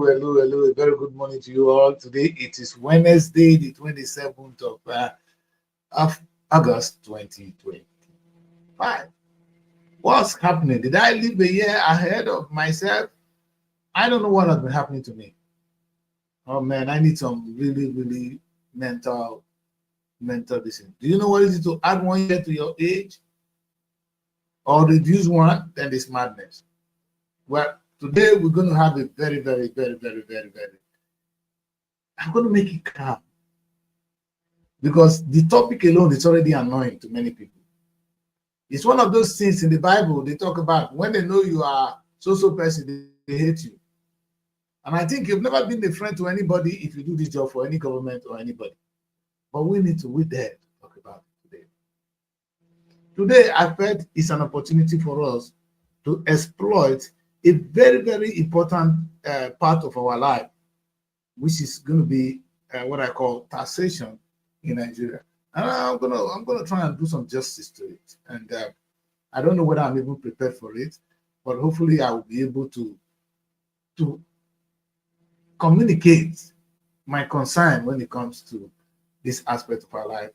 hello. A very good morning to you all. Today it is Wednesday, the 27th of August 2025. What's happening? Did I live a year ahead of myself? I don't know what has been happening to me. Oh man, I need some really mental decision. Do you know what it is to add 1 year to your age or reduce one? Then it's madness. Well, today we're going to have a very. I'm going to make it calm because the topic alone is already annoying to many people. It's one of those things in the Bible they talk about when they know you are so person, they hate you. And I think you've never been a friend to anybody if you do this job for any government or anybody. But we dare to talk about it today. Today, I felt it's an opportunity for us to exploit a very important part of our life, which is going to be what I call taxation in Nigeria. And I'm gonna try and do some justice to it. And I don't know whether I'm even prepared for it, but hopefully I will be able to communicate my concern when it comes to this aspect of our life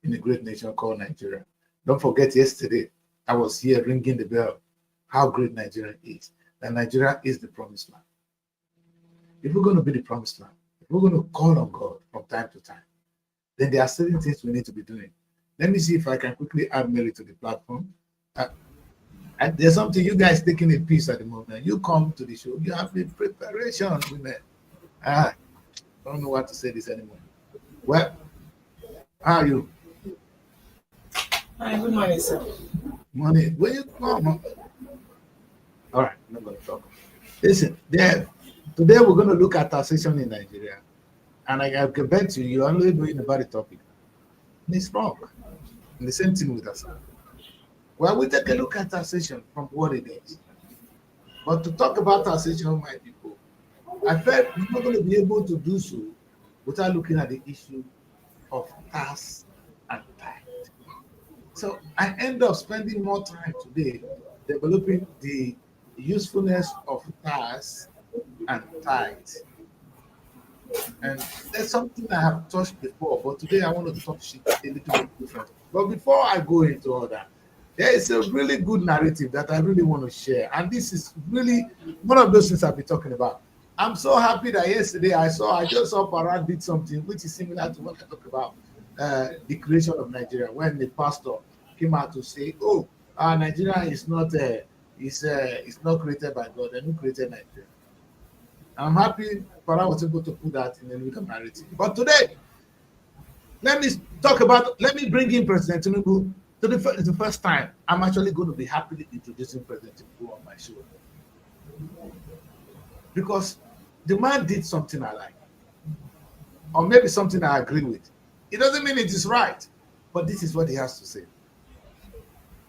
in a great nation called Nigeria. Don't forget, yesterday I was here ringing the bell how great Nigeria is. That Nigeria is the promised land. If we're going to be the promised land, if we're going to call on God from time to time, then there are certain things we need to be doing. Let me see if I can quickly add Mary to the platform. And there's something you guys taking a piece at the moment. You come to the show, you have the preparation, women. I don't know what to say this anymore. Well, how are you? Hi, good morning, sir. Morning. Where you come? All right, I'm not going to talk. Listen, today we're going to look at taxation in Nigeria. And I can bet you're only doing about the topic. And it's wrong. And the same thing with us. Well, we take a look at taxation from what it is. But to talk about taxation, my people, I felt we're not going to be able to do so without looking at the issue of tax and tithe. So I end up spending more time today developing the usefulness of tax and tithe. And there's something I have touched before, but today I want to touch it a little bit different. But before I go into all that, there is a really good narrative that I really want to share. And this is really one of those things I've been talking about. I'm so happy that yesterday I just saw Parad did something which is similar to what I talked about, the creation of Nigeria, when the pastor came out to say, oh, Nigeria is not it's not created by God, and who created Nigeria. I'm happy Farah was able to put that in a little narrative. But today, let me bring in President Tinubu to the first time. I'm actually going to be happily introducing President Tinubu on my show. Because the man did something I like, or maybe something I agree with. It doesn't mean it is right, but this is what he has to say.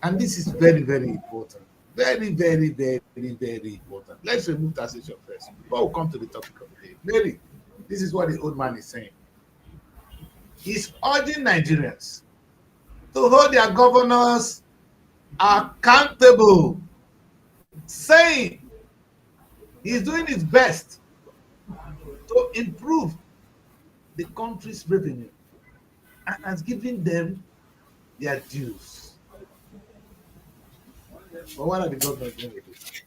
And this is very important. Very important. Let's remove taxation first before we come to the topic of the day. Mary, this is what the old man is saying. He's urging Nigerians to hold their governors accountable, saying he's doing his best to improve the country's revenue and has given them their dues. But what are the governors doing with it?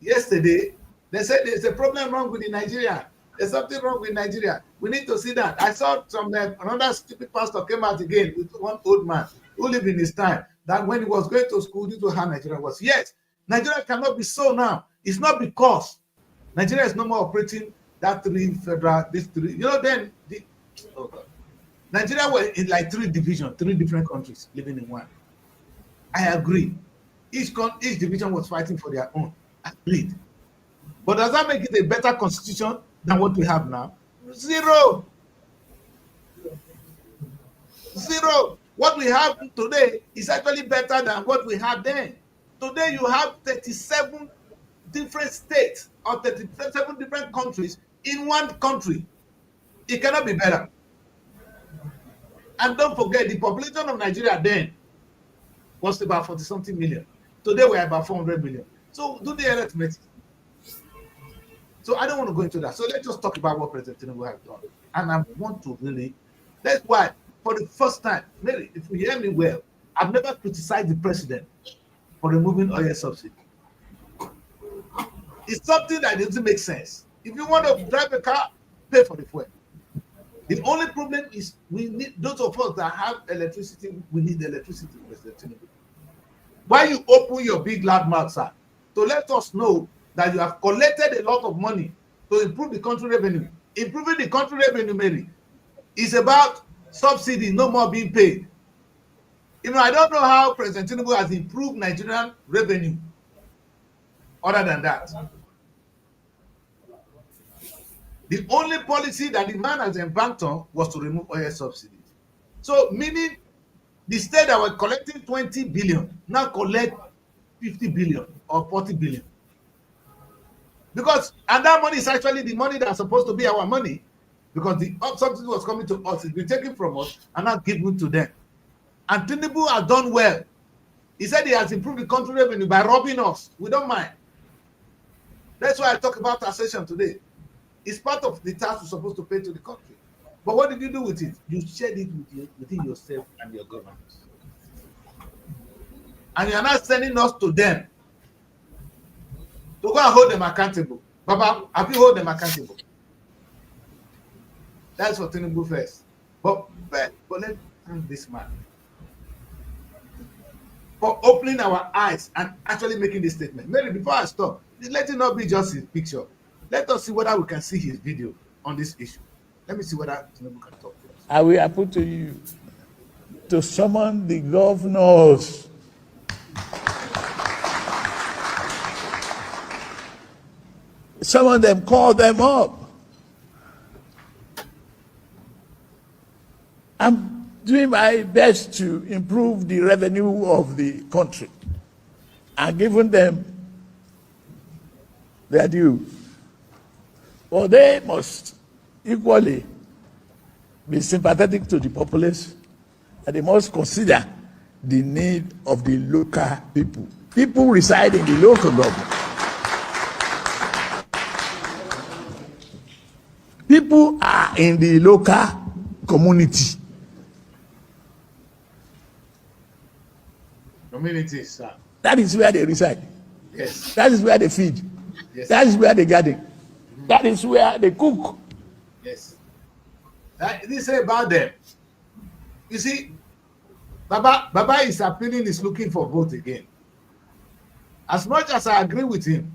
Yesterday, they said there's a problem wrong with Nigeria. There's something wrong with Nigeria. We need to see that. I saw another stupid pastor came out again with one old man who lived in his time, that when he was going to school, due to how Nigeria was. Yes, Nigeria cannot be so now. It's not because Nigeria is no more operating that three federal, Nigeria was in like three different countries living in one. I agree. Each division was fighting for their own. Agreed. But does that make it a better constitution than what we have now? Zero. What we have today is actually better than what we had then. Today you have 37 different states or 37 different countries in one country. It cannot be better. And don't forget, the population of Nigeria then was about 40-something million. Today we're about 400 million. So do the arithmetic. So I don't want to go into that. So let's just talk about what President Tinubu has done. And I want to really, that's why for the first time, maybe if you hear me well, I've never criticized the president for removing oil subsidy. It's something that doesn't make sense. If you want to drive a car, pay for the fuel. The only problem is we need those of us that have electricity, we need electricity, President Tinubu. Why you open your big loud mouth, sir, to let us know that you have collected a lot of money to improve the country revenue. Improving the country revenue, Mary, is about subsidy, no more being paid. I don't know how President Tinubu has improved Nigerian revenue other than that. The only policy that the man has embarked on was to remove oil subsidies. So, meaning the state that were collecting 20 billion now collect 50 billion or 40 billion. And that money is actually the money that's supposed to be our money, because the subsidy was coming to us, it's been taken from us and not given to them. And Tinubu has done well. He said he has improved the country revenue by robbing us. We don't mind. That's why I talk about taxation today. It's part of the tax you're supposed to pay to the country. But what did you do with it? You shared it within yourself and your government. And you're not sending us to them to go and hold them accountable. Baba, have you hold them accountable? That's for Tinubu first. But let's thank this man for opening our eyes and actually making this statement. Maybe before I stop, let it not be just his picture. Let us see whether we can see his video on this issue. Let me see whether Tinubu can talk to us. I will appeal to you to summon the governors. Summon them, call them up. I'm doing my best to improve the revenue of the country and giving them their due. But they must equally be sympathetic to the populace, and they must consider the need of the local people. People reside in the local government. People are in the local community. Communities, sir. That is where they reside. Yes. That is where they feed. Yes. That is where they garden. That is where they cook. Yes. This is about them. You see, Baba is appealing, is looking for vote again. As much as I agree with him,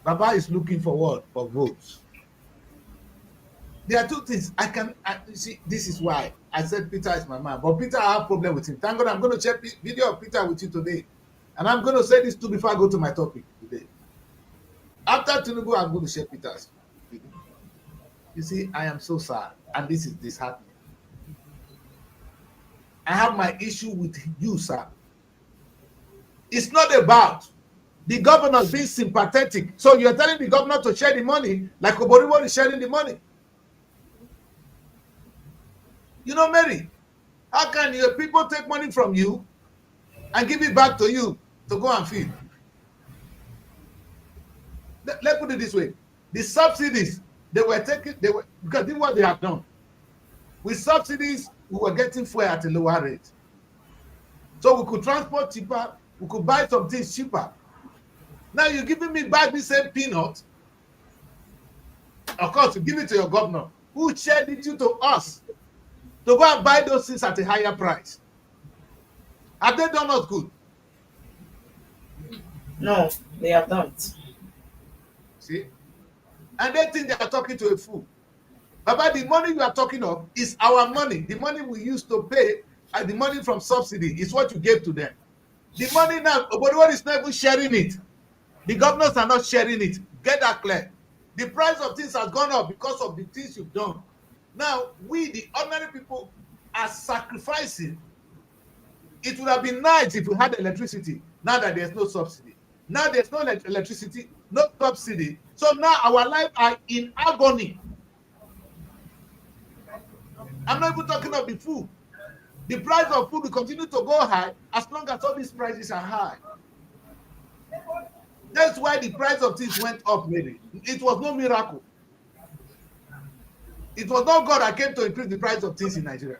Baba is looking for what? For votes. There are two things. You see, this is why I said Peter is my man. But Peter, I have a problem with him. Thank God I'm going to share video of Peter with you today. And I'm going to say this too before I go to my topic today. After Tinubu, I'm going to share Peter's video. You see, I am so sad. And this is disheartening. I have my issue with you, sir. It's not about the governor being sympathetic. So you're telling the governor to share the money like Oboriwo is sharing the money. Mary, how can your people take money from you and give it back to you to go and feed? Let's put it this way. The subsidies because this is what they have done. With subsidies, we were getting fuel at a lower rate. So we could transport cheaper, we could buy some things cheaper. Now you're giving me back the same peanut. Of course, you give it to your governor, who shared it to us to go and buy those things at a higher price. Have they done us good? No, they have not. See? And they think they are talking to a fool. Baba, the money you are talking of is our money. The money we used to pay and the money from subsidy is what you gave to them. The money now, Oboriwo is not even sharing it. The governors are not sharing it. Get that clear. The price of things has gone up because of the things you've done. Now, we, the ordinary people, are sacrificing. It would have been nice if we had electricity, now that there's no subsidy. Now there's no electricity, no subsidy. So now our lives are in agony. I'm not even talking of the food. The price of food will continue to go high as long as all these prices are high. That's why the price of things went up, maybe. It was no miracle. It was not God that came to increase the price of things in Nigeria.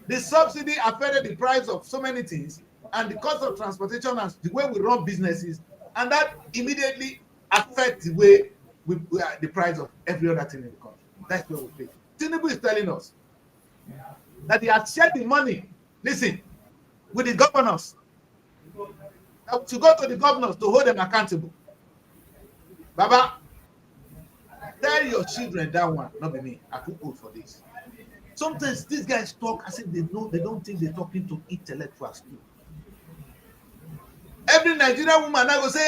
The subsidy affected the price of so many things and the cost of transportation and the way we run businesses, and that immediately affects the way the price of every other thing in the country. That's where we pay. Tinubu is telling us that he has shared the money, listen, with the governors, to go to the governors to hold them accountable. Baba, tell your children that one, not be me. I too old for this. Sometimes these guys talk as if they don't think they're talking to intellectuals too. Every Nigerian woman now go say,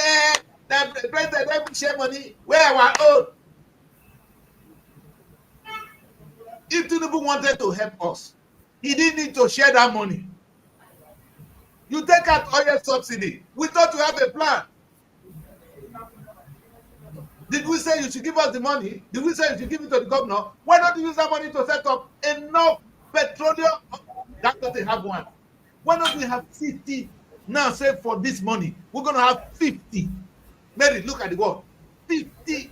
the president let me share money where our own. If Tinubu wanted to help us, he didn't need to share that money. You take out oil subsidy. We thought you have a plan. Did we say you should give us the money? Did we say you should give it to the governor? Why not use that money to set up enough petroleum? That's what they have one. Why don't we have 50 now? Say for this money, we're going to have 50. Mary, look at the word. 50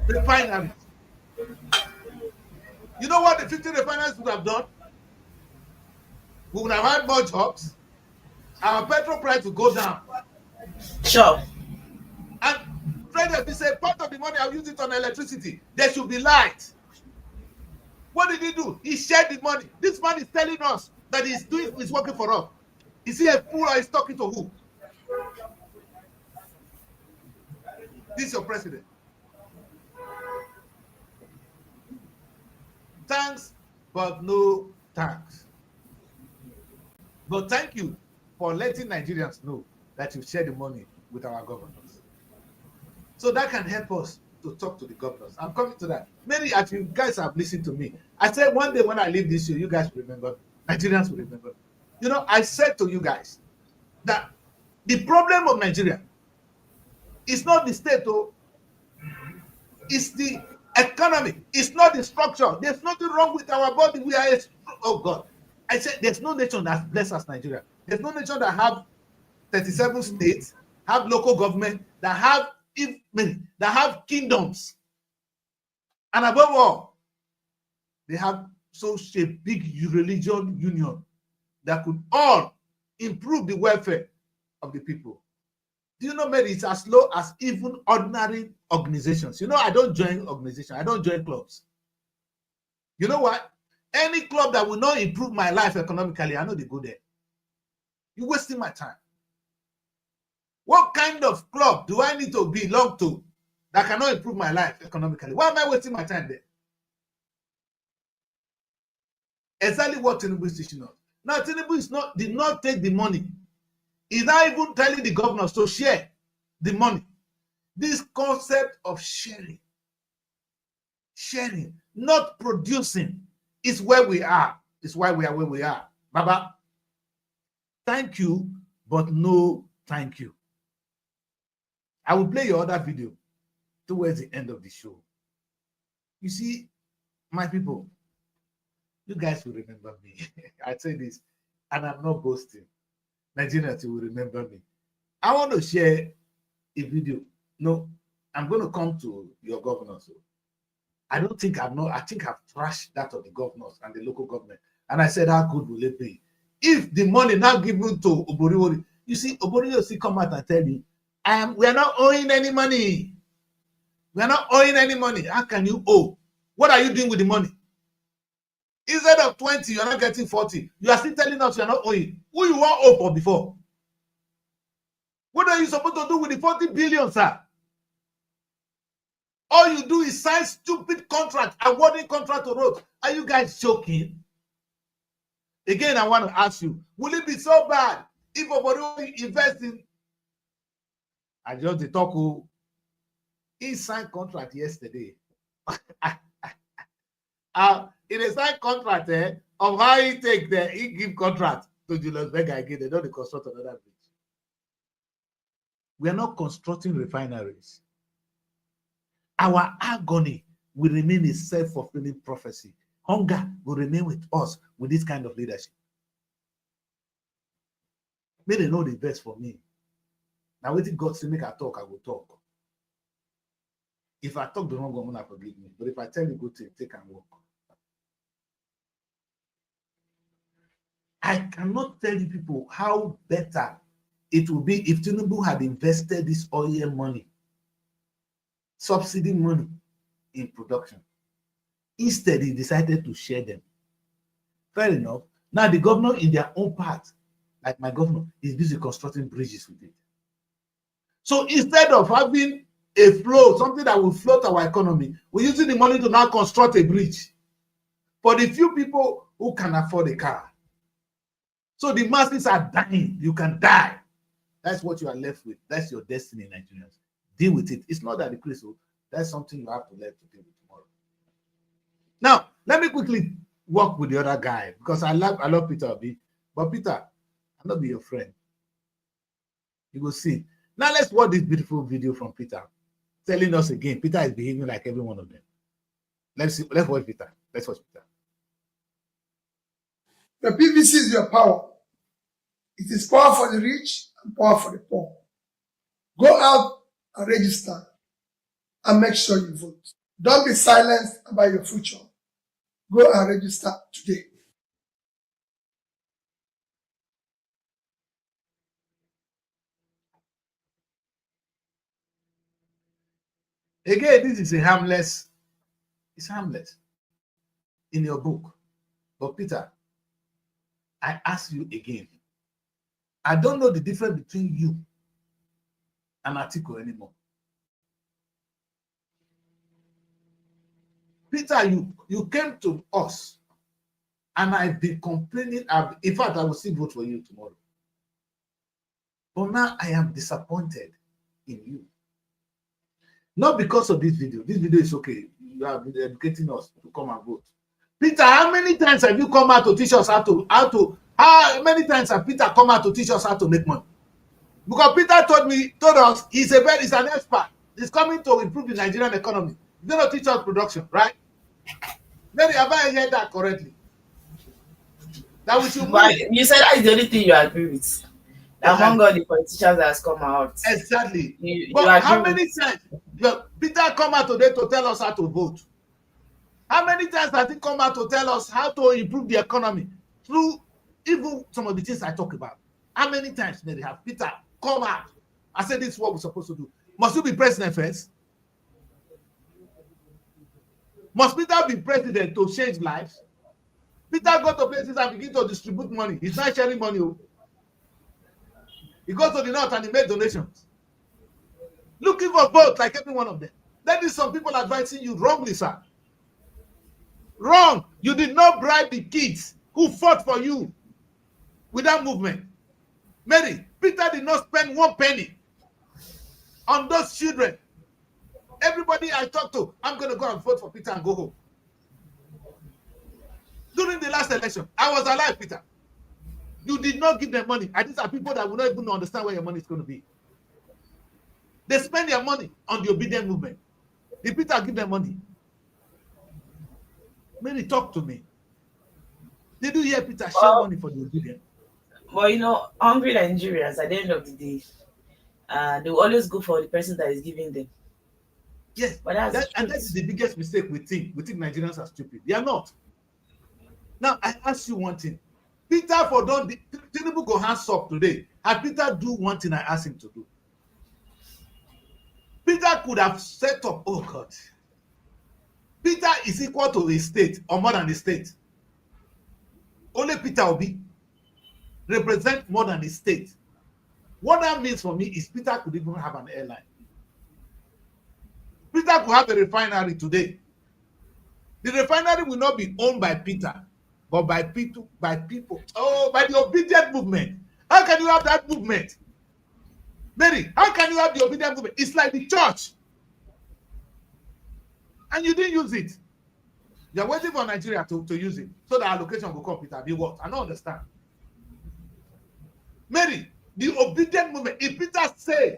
refineries. You know what the 50 refineries would have done? We would have had more jobs. Our petrol price would go down. Sure. And Fred, he said, part of the money I'll use it on electricity. There should be light. What did he do? He shared the money. This man is telling us that he's working for us. Is he a fool or is talking to who? This is your president. Thanks, but no thanks. But thank you for letting Nigerians know that you share the money with our governors. So that can help us to talk to the governors. I'm coming to that. Many of you guys have listened to me. I said one day when I leave this show, you guys will remember. Nigerians will remember. You know, I said to you guys that the problem of Nigeria is not the state, it's the economy. It's not the structure. There's nothing wrong with our body. We are oh God. I said there's no nation that's blessed as Nigeria. There's no nation that have 37 states, have local government, that have kingdoms. And above all, they have such a big religion union that could all improve the welfare of the people. Do you know, maybe it's as low as even ordinary organizations. You know, I don't join organizations. I don't join clubs. You know what? Any club that will not improve my life economically, I know they go there. You're wasting my time. What kind of club do I need to belong to that cannot improve my life economically? Why am I wasting my time there? Exactly what Tinubu is teaching us. Now, Tinubu did not take the money. He's not even telling the governors to share the money. This concept of sharing, not producing, is where we are. It's why we are where we are. Baba, thank you, but no thank you. I will play your other video towards the end of the show. You see, my people, you guys will remember me. I say this, and I'm not boasting. Nigerians will remember me. I want to share a video. No, I'm going to come to your governors. I think I've trashed that of the governors and the local government. And I said, how good will it be if the money now given to Oboriwori? You see, Oboriwori still come out and tell you, we are not owing any money. We are not owing any money. How can you owe? What are you doing with the money? Instead of 20, you're not getting 40. You are still telling us you're not owing. Who you want owe for before? What are you supposed to do with the 40 billion, sir? All you do is sign stupid contract, awarding contract to roads. Are you guys joking? Again, I want to ask you, will it be so bad if Oboriwori invests in? I just the talk who he signed contract yesterday. In a signed contract of how he take he give contract to Julius Berger again. They don't construct another bridge. We are not constructing refineries. Our agony will remain a self-fulfilling prophecy. Hunger will remain with us with this kind of leadership. May they know the best for me. Now, waiting God to make I talk, I will talk. If I talk the wrong one, forgive me. But if I tell you go take and walk. I cannot tell you people how better it would be if Tinubu had invested this oil money, subsidy money in production. Instead, he decided to share them. Fair enough. Now, the governor in their own part, like my governor, is busy constructing bridges with it. So instead of having a flow, something that will float our economy, we're using the money to now construct a bridge for the few people who can afford a car. So the masses are dying. You can die. That's what you are left with. That's your destiny, Nigerians. Deal with it. It's not that decrease. That's something you have to learn to deal with tomorrow. Now, let me quickly work with the other guy because I love Peter Obi. But Peter, I'm not be your friend. You will see. Now let's watch this beautiful video from Peter telling us again. Peter is behaving like every one of them. Let's see. Let's watch Peter. Let's watch Peter. The PVC is your power. It is power for the rich and power for the poor. Go out and register and make sure you vote. Don't be silenced about your future. Go and register today. Again, this is a harmless. It's harmless in your book. But Peter, I ask you again. I don't know the difference between you and Atiku anymore. Peter, you came to us and I've been complaining. In fact, I will still vote for you tomorrow. But now I am disappointed in you. Not because of this video. This video is okay. You have been educating us to come and vote. Peter, how many times have you come out to teach us how many times have Peter come out to teach us how to make money? Because Peter told us he's an expert. He's coming to improve the Nigerian economy. He's going to teach us production, right? Mary, have I heard that correctly? That we should But you said that is the only thing you agree with. Exactly. Among all the politicians that has come out. Exactly. But how many times Peter come out today to tell us how to vote? How many times has he come out to tell us how to improve the economy through even some of the things I talk about? How many times did they have Peter come out? I said, this is what we're supposed to do. Must you be president first? Must Peter be president to change lives? Peter go to places and begin to distribute money. He's not sharing money. He goes to the north and he made donations. Looking for votes like every one of them. That is some people advising you wrongly, sir. Wrong. You did not bribe the kids who fought for you with that movement. Mary, Peter did not spend 1 penny on those children. Everybody I talk to, I'm going to go and vote for Peter and go home. During the last election, I was alive, Peter. You did not give them money. And these are people that will not even understand where your money is going to be. They spend their money on the obedient movement. Did Peter give them money? Mary, talk to me. Did you hear Peter share money for the obedient? Well, hungry Nigerians, at the end of the day, they will always go for the person that is giving them. Yes, but that is the biggest mistake we think. We think Nigerians are stupid. They are not. Now, I ask you one thing. Peter Tinubu go hands up today. And Peter do one thing I asked him to do. Peter could have set up, oh God. Peter is equal to a state or more than a state. Only Peter Obi represent more than a state. What that means for me is Peter could even have an airline. Peter could have a refinery today. The refinery will not be owned by Peter, but by people. By the obedient movement. How can you have that movement? Mary, how can you have the obedient movement? It's like the church. And you didn't use it. You're waiting for Nigeria to use it so the allocation will come, Peter. Be what? I don't understand. Mary, the obedient movement. If Peter say,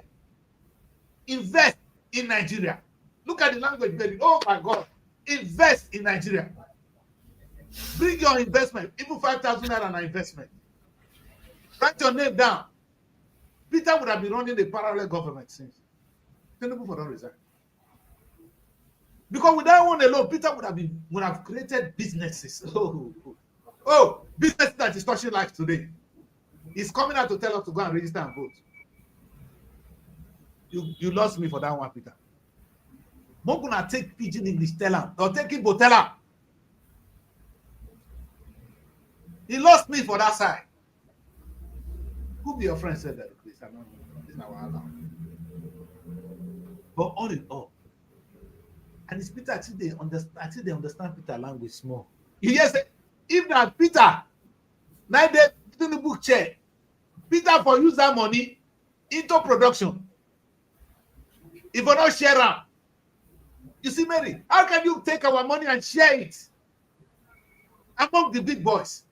invest in Nigeria. Look at the language, Mary. Oh my God. Invest in Nigeria. Bring your investment. Even 5,000 naira an investment. Write your name down. Peter would have been running a parallel government since. Tinubu for don't resign. Because with that one alone, Peter would have created businesses. Business that is touching life today. He's coming out to tell us to go and register and vote. You lost me for that one, Peter. Not gonna take pidgin English, tell him, or take Igbo, tell him. He lost me for that side. Who be your friend said that, please? I don't know. This is not what But all in all, and it's Peter, I think they understand Peter language small. You hear say, if not Peter, now they in the book chair, Peter for use that money into production. If we not share them, you see, Mary, how can you take our money and share it among the big boys?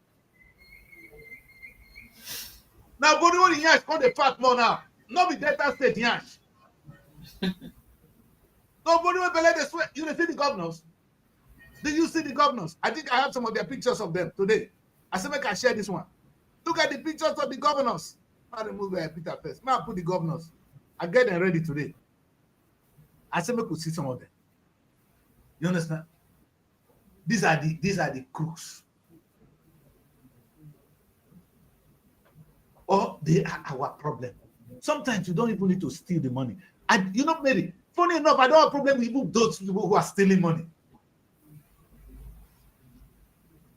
Now, body only Yash call the fat more now. Not be Delta State Yash. Nobody will believe the sweat. You see the governors? Did you see the governors? I think I have some of their pictures of them today. I said, make I share this one. Look at the pictures of the governors. I'll remove Peter first. Now I put the governors. I get them ready today. I said, make we see some of them. You understand? These are the crooks. Or they are our problem. Sometimes you don't even need to steal the money. And you know, Mary, funny enough, I don't have a problem with even those people who are stealing money.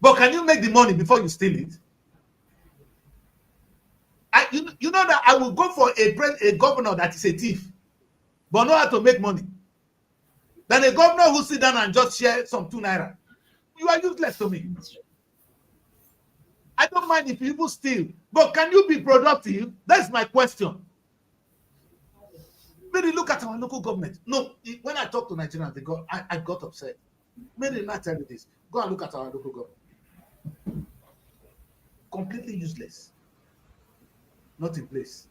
But can you make the money before you steal it? You know that I will go for a governor that is a thief, but know how to make money, than a governor who sit down and just share some 2 naira. You are useless to me. I don't mind if people steal, but can you be productive? That's my question. Maybe look at our local government. No, when I talk to Nigerians, I got upset. Maybe not tell you this. Go and look at our local government. Completely useless. Not in place.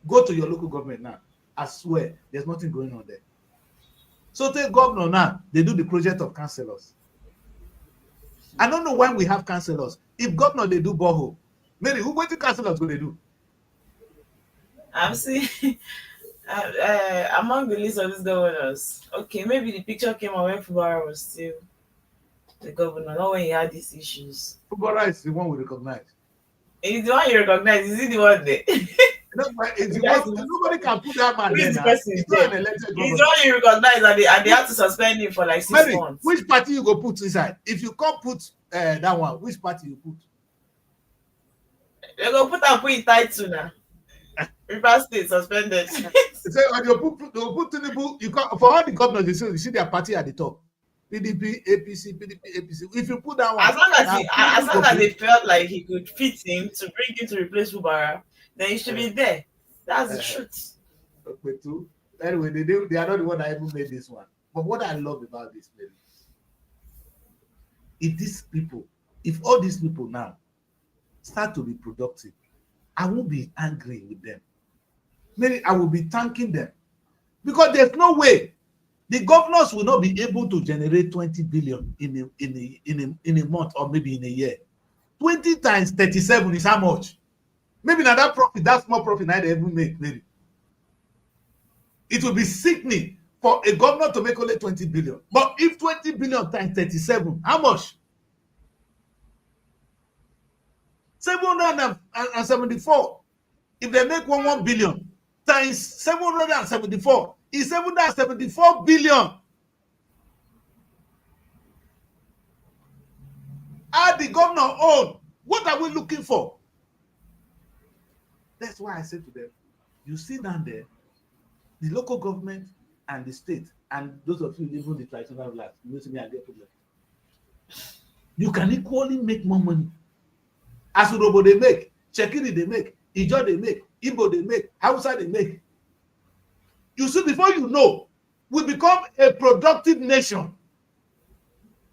Go to your local government now. I swear, there's nothing going on there. So take governor now, they do the project of councillors. I don't know why we have councillors. If governor, they do borehole. Mary, who went to councillors will they do? I'm seeing among the list of these governors. Okay, maybe the picture came out when Fubara was still the governor, not when he had these issues. Fubara is the one we recognize. Is the one you recognize? Is he the one there? No, it's nobody can put that man there. He's not an elected governor. He's the one you recognize, and they have to suspend him for like 6 months. Which party you go put inside? If you can't put that one, which party you put? They go put it tight to now. River State suspended. So they'll put Tinubu. You can for all the governors, you see their party at the top. PDP, APC, PDP, APC. If you put that one, as long as they felt like he could fit him to bring him to replace Fubara, then he should be there. That's the truth. Okay, too. Anyway, they are not the one that even made this one. But what I love about this, if all these people now start to be productive, I won't be angry with them. Maybe I will be thanking them. Because there's no way the governors will not be able to generate 20 billion in a month or maybe in a year. 20 times 37 is how much? Maybe now that small profit I even make, maybe. It will be sickening for a governor to make only 20 billion. But if 20 billion times 37, how much? 774. If they make 1 billion times 774, is 774 billion. Add the governor own. What are we looking for? That's why I said to them, you sit down there, the local government and the state, and those of you even the traditional rulers, you see me and get problem. You can equally make more money. As Urobo they make, Chekiri they make, Ijo they make, Igbo they make, Hausa they make. You see, before you know, we become a productive nation.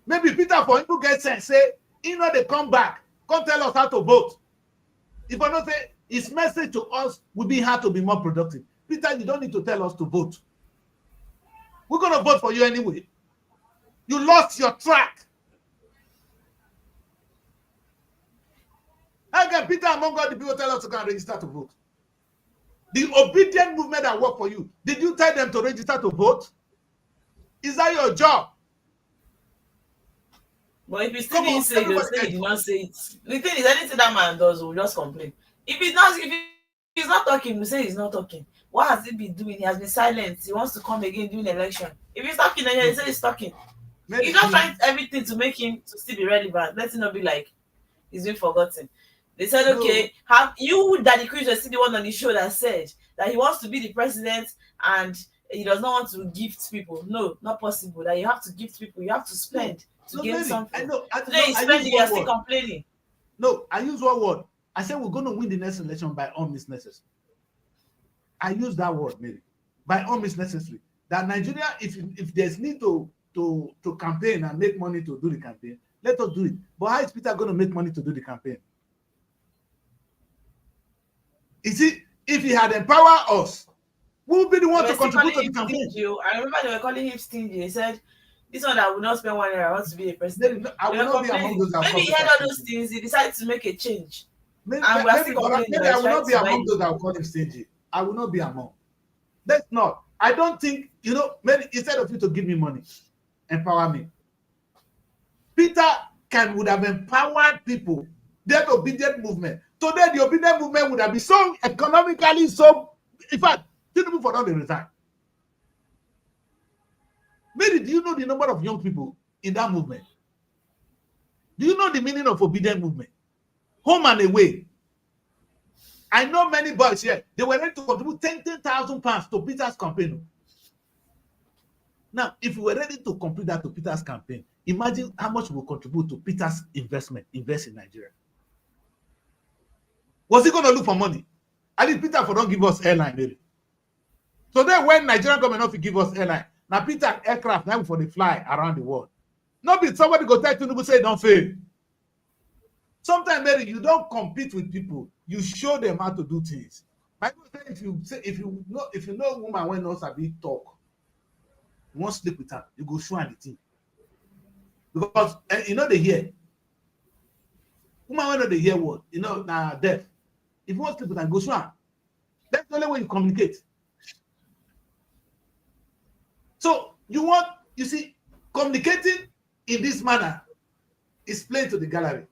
Maybe Peter for him to get sense, say, they come back, come tell us how to vote. If I don't say, his message to us will be how to be more productive. Peter, you don't need to tell us to vote. We're going to vote for you anyway. You lost your track. How can Peter among all the people tell us to go and register to vote? The obedient movement that work for you, did you tell them to register to vote? Is that your job? But if he still didn't say it, they'll say he did not say it. The thing is, anything that man does, we'll just complain. If he's not talking, we'll say he's not talking. What has he been doing? He has been silent. He wants to come again during election. If he's talking, then he say he's talking. He's just trying everything to make him to still be relevant. Let it not be like he's been forgotten. They said, okay, have you, Daddy Chris, was still the one on the show that said that he wants to be the president and he does not want to gift people. No, not possible. That you have to gift people. You have to spend to gain something. Today he's spending, you're still complaining. No, I use one word. I said we're going to win the next election by all means necessary. I use that word, maybe. By all means necessary. That Nigeria, if there's need to campaign and make money to do the campaign, let us do it. But how is Peter going to make money to do the campaign? You see, if he had empowered us, who would be the one to contribute to the campaign? I remember they were calling him stingy. They said, this one that will not spend 1 year, I want to be a president. I will not be among those that maybe he had all those things, he decided to make a change. Maybe I will not be among those that will call him stingy. I will not be among. That's not. I don't think, maybe instead of you to give me money, empower me. Peter would have empowered people. That obedient movement. Today, the obedient movement would have been so economically in fact, people for not resign. Maybe do you know the number of young people in that movement? Do you know the meaning of obedient movement? Home and away. I know many boys here, they were ready to contribute 10,000 pounds to Peter's campaign. Now, if we were ready to complete that to Peter's campaign, imagine how much we will contribute to Peter's invest in Nigeria. Was he going to look for money? At least Peter for don't give us airline, maybe. So then when Nigerian government not to give us airline, now Peter aircraft now for the fly around the world. Not be somebody go tell Tinubu say don't fail. Sometimes, Mary, you don't compete with people. You show them how to do things. Bible say if you know a woman when knows a big talk, you won't sleep with her. You go show her the thing because they hear. Woman when they hear what now deaf. If you want to sleep with her, go show her. That's the only way you communicate. So you see, communicating in this manner is plain to the gallery.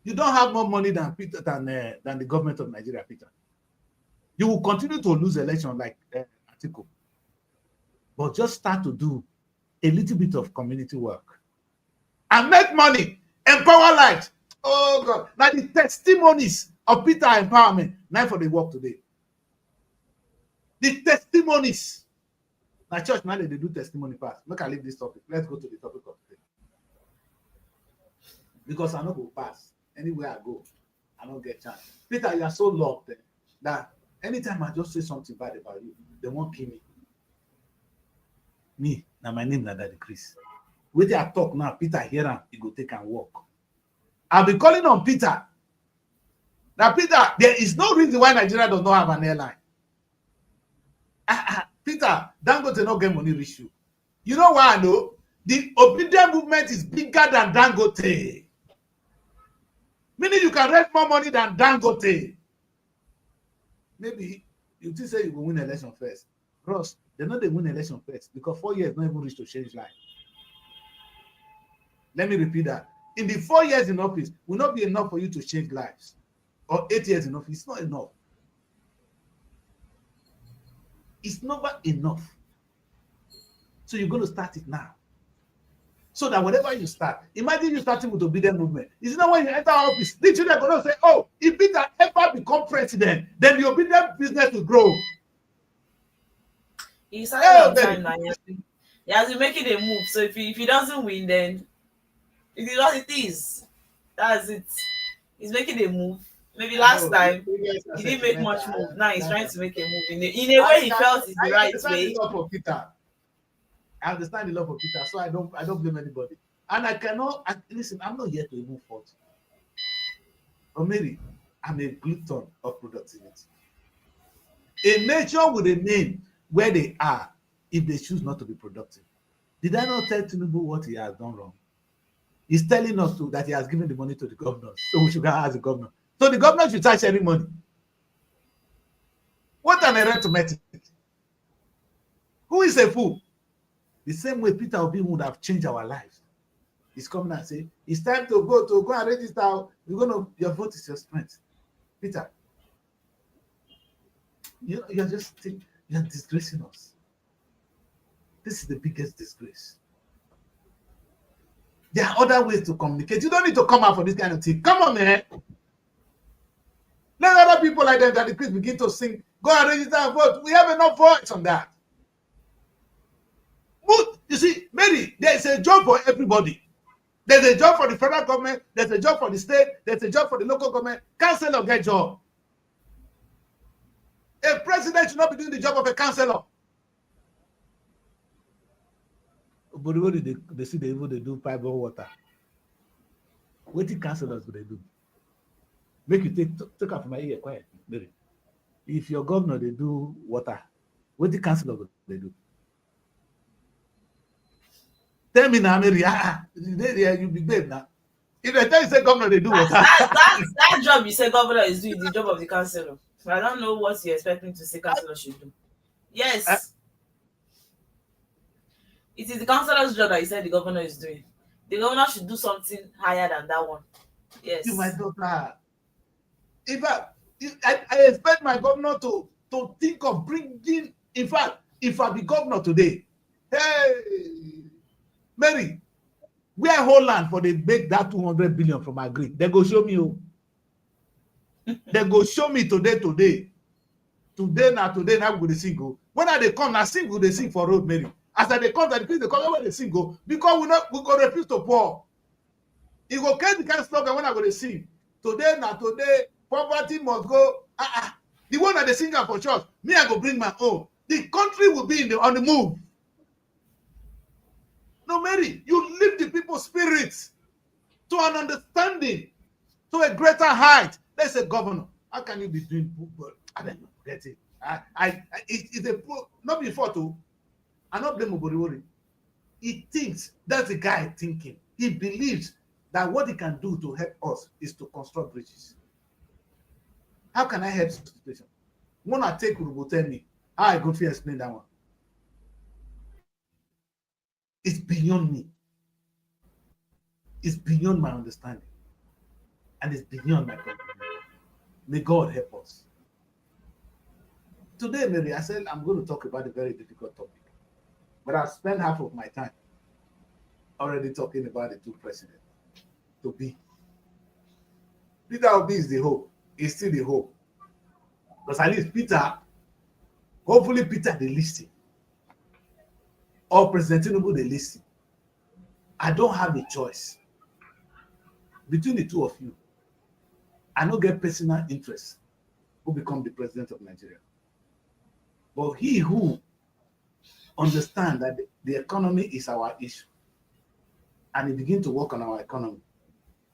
You don't have more money than Peter than the government of Nigeria, Peter. You will continue to lose election like Atiku. But just start to do a little bit of community work and make money, empower lives. Oh God! Now the testimonies of Peter empowerment now for the work today. The testimonies. Now church now they do testimony pass. Look, I leave this topic. Let's go to the topic of today. Because I know go pass. Anywhere I go, I don't get chance. Peter, you are so loved that anytime I just say something bad about you, they won't kill me. Me, now my name is Daddy Chris. When I talk now, Peter hear him, he go take and walk. I'll be calling on Peter. Now, Peter, there is no reason why Nigeria does not have an airline. Peter, Dangote not get money reach you. You know why I know? The obedient movement is bigger than Dangote. Meaning you can raise more money than Dangote. Maybe you think say you will win election first. Ross, they know they win election first because 4 years not even reach to change life. Let me repeat that. In the 4 years in office will not be enough for you to change lives. Or 8 years in office, it's not enough. It's never enough. So you're going to start it now. So that whatever you start, imagine you starting with obedient movement. It's not when you enter office, the children are going to say, oh, if Peter ever become president, then the obedient business will grow. He's on time now. He has been making a move. So if he doesn't win, then if it was it is. That's it. He's making a move. Maybe last time he didn't make much move. Now he's trying to make a move. In a way he felt it's the right way. I understand the love of Peter, so I don't blame anybody. And I cannot listen, I'm not here to remove fault. Or maybe I'm a glutton of productivity. A nation will remain where they are if they choose not to be productive. Did I not tell Tinubu what he has done wrong? He's telling us that he has given the money to the governors, so we should go as a governor. So the governor should start sharing money. What an arithmetic. Who is a fool? The same way Peter Obi would have changed our lives. He's coming and say, it's time to go and register. Your vote is your strength. Peter, you're disgracing us. This is the biggest disgrace. There are other ways to communicate. You don't need to come out for this kind of thing. Come on, man. Let other people like them that the Christ begin to sing, go and register and vote. We have enough voice on that. But you see, Mary, there's a job for everybody. There's a job for the federal government, there's a job for the state, there's a job for the local government. Councillor get job. A president should not be doing the job of a councillor. But what do they see they do pipe or water? What the councillors do they do? Make you take up my ear quiet, Mary. If your governor they do water, what the councillor they do? Tell me now, Mary. You be babe now. If I tell you say governor they do water. That job you say governor is doing the job of the councillor. So I don't know what you expect me to say councillor should do. Yes. It is the councillor's job that you said the governor is doing. The governor should do something higher than that one. Yes. You my daughter. I expect my governor to think of bringing, in fact, if I be governor today, hey, Mary, where whole land for they make that 200 billion from agri? They go show me. They go show me today. Today now we go sing go. When they come now sing go they sing for road, Mary. As they come, they come when they sing go because we go refuse to pour. It go get the kind of slogan when I go to sing. Today, poverty must go. The one that they sing for church, me I go bring my own. The country will be on the move. No, Mary, you lift the people's spirits to an understanding, to a greater height. Let's say, governor, how can you be doing? I don't get it. It's a not before too. I not blame Oboriwori. He thinks that's the guy thinking. He believes that what he can do to help us is to construct bridges. How can I help the situation? When I take Urubu, tell me how I go to explain that one. It's beyond me. It's beyond my understanding. And it's beyond my comprehension. May God help us. Today, Mary, I said I'm going to talk about a very difficult topic. But I've spent half of my time already talking about the two presidents to be. Peter Obi is the hope. It's still the hope. Because at least Peter, hopefully Peter they listen. Or President Tinubu they listen. I don't have a choice. Between the two of you, I don't get personal interest who become the president of Nigeria. But he who understand that the economy is our issue and he begin to work on our economy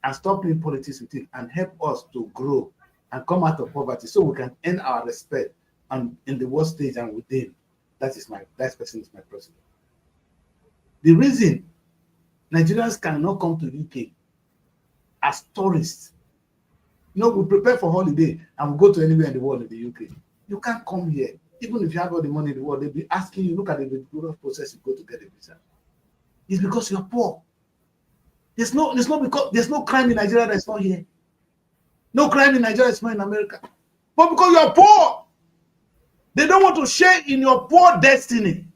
and stop playing politics with it and help us to grow and come out of poverty so we can earn our respect and in the world stage and within. That person is my president. The reason Nigerians cannot come to UK as tourists, we prepare for holiday and we go to anywhere in the world in the UK. You can't come here. Even if you have all the money in the world, they'll be asking you, look at the bureaucratic process you go to get a visa. It's because you're poor. There's no crime in Nigeria that's not here. No crime in Nigeria that's not in America. But because you're poor, they don't want to share in your poor destiny.